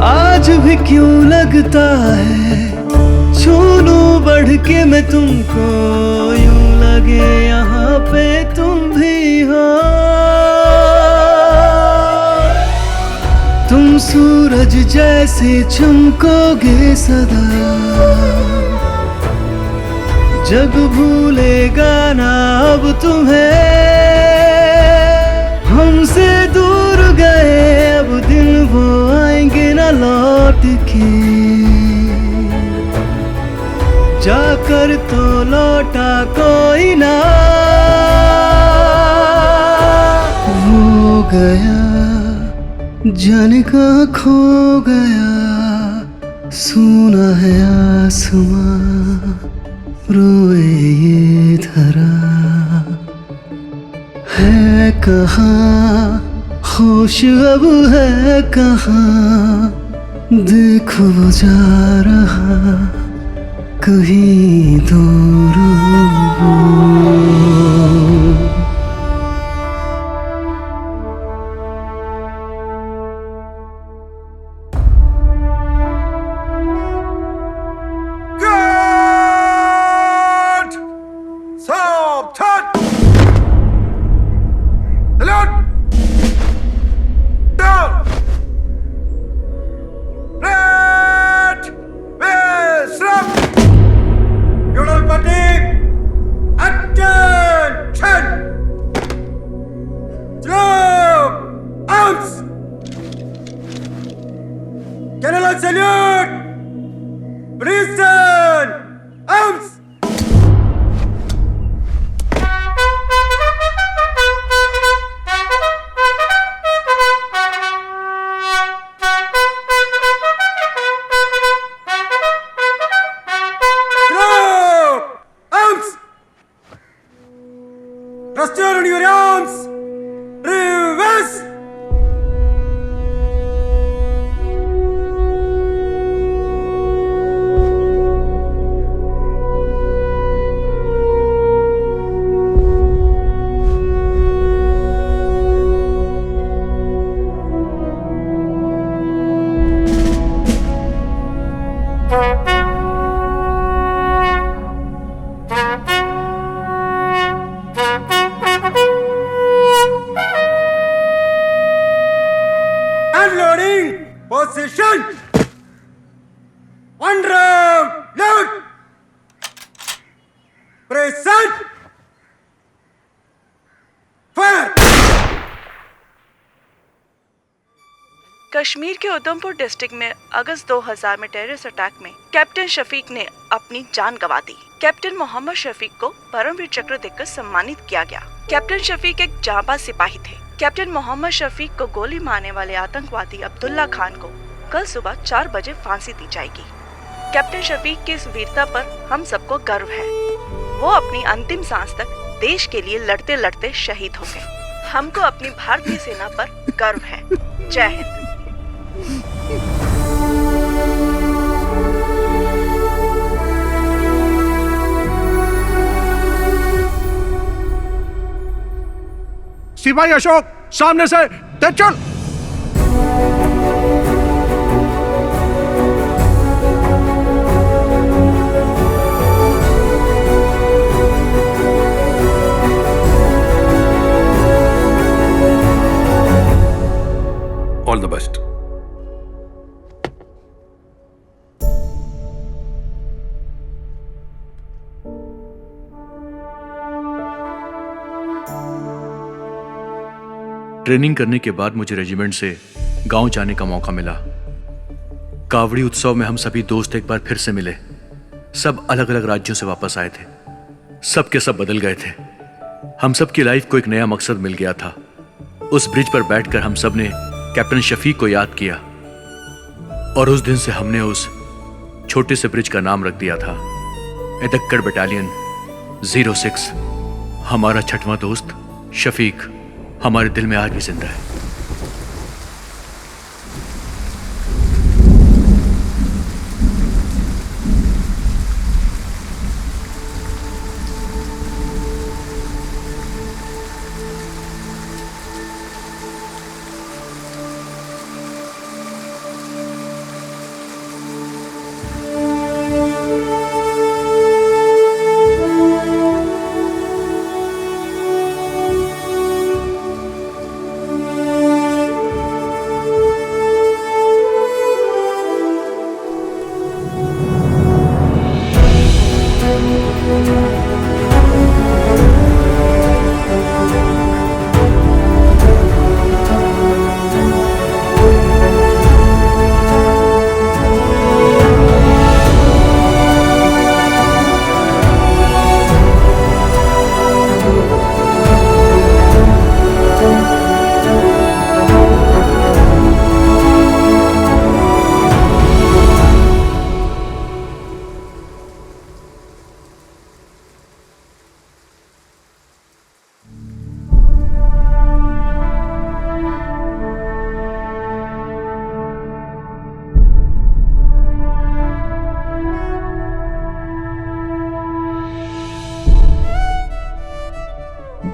Speaker 12: आज भी क्यों लगता है छू लूं बढ़ के मैं तुमको, यूं लगे यहाँ पे तुम भी हो। तुम सूरज जैसे चमकोगे सदा, जग भूलेगा ना अब तुम्हें। हमसे दूर गए अब दिन वो आएंगे ना लौट के, जाकर तो लौटा कोई ना। वो गया जाने कहाँ खो गया, सुना है आसमां रोए ये धरा। है कहाँ होश अब है कहाँ, देखो वो जा रहा कहीं दूर वो।
Speaker 17: कश्मीर के उधमपुर डिस्ट्रिक्ट में अगस्त 2000 में टेररिस्ट अटैक में कैप्टन शफीक ने अपनी जान गंवा दी। कैप्टन मोहम्मद शफीक को परमवीर चक्र देकर सम्मानित किया गया। कैप्टन शफीक एक जांबाज सिपाही थे। कैप्टन मोहम्मद शफीक को गोली मारने वाले आतंकवादी अब्दुल्ला खान को कल सुबह 4 बजे फांसी दी जाएगी। कैप्टन शफीक की इस वीरता पर हम सबको गर्व है। वो अपनी अंतिम सांस तक देश के लिए लड़ते लड़ते शहीद हो गए। हमको अपनी भारतीय सेना पर गर्व है। जय हिंद।
Speaker 2: सिपाही अशोक सामने से तेज चल।
Speaker 21: All the best.
Speaker 16: ट्रेनिंग करने के बाद मुझे रेजिमेंट से गांव जाने का मौका मिला। कावड़ी उत्सव में हम सभी दोस्त एक बार फिर से मिले। सब अलग अलग राज्यों से वापस आए थे। सब के सब बदल गए थे। हम सब की लाइफ को एक नया मकसद मिल गया था। उस ब्रिज पर बैठकर हम सब ने कैप्टन शफीक को याद किया और उस दिन से हमने उस छोटे से ब्रिज का नाम रख दिया था एडक्कड़ बटालियन 06। हमारा छठवां दोस्त शफीक हमारे दिल में आज भी जिंदा है।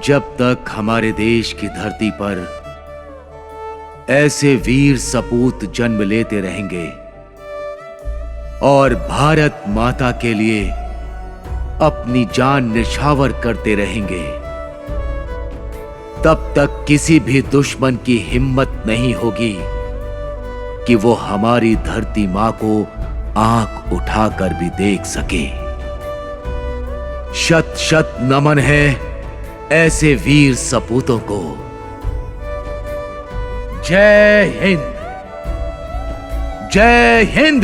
Speaker 18: जब तक हमारे देश की धरती पर ऐसे वीर सपूत जन्म लेते रहेंगे और भारत माता के लिए अपनी जान निछावर करते रहेंगे, तब तक किसी भी दुश्मन की हिम्मत नहीं होगी कि वो हमारी धरती मां को आंख उठाकर भी देख सके। शत शत नमन है ऐसे वीर सपूतों को। जय हिंद, जय हिंद।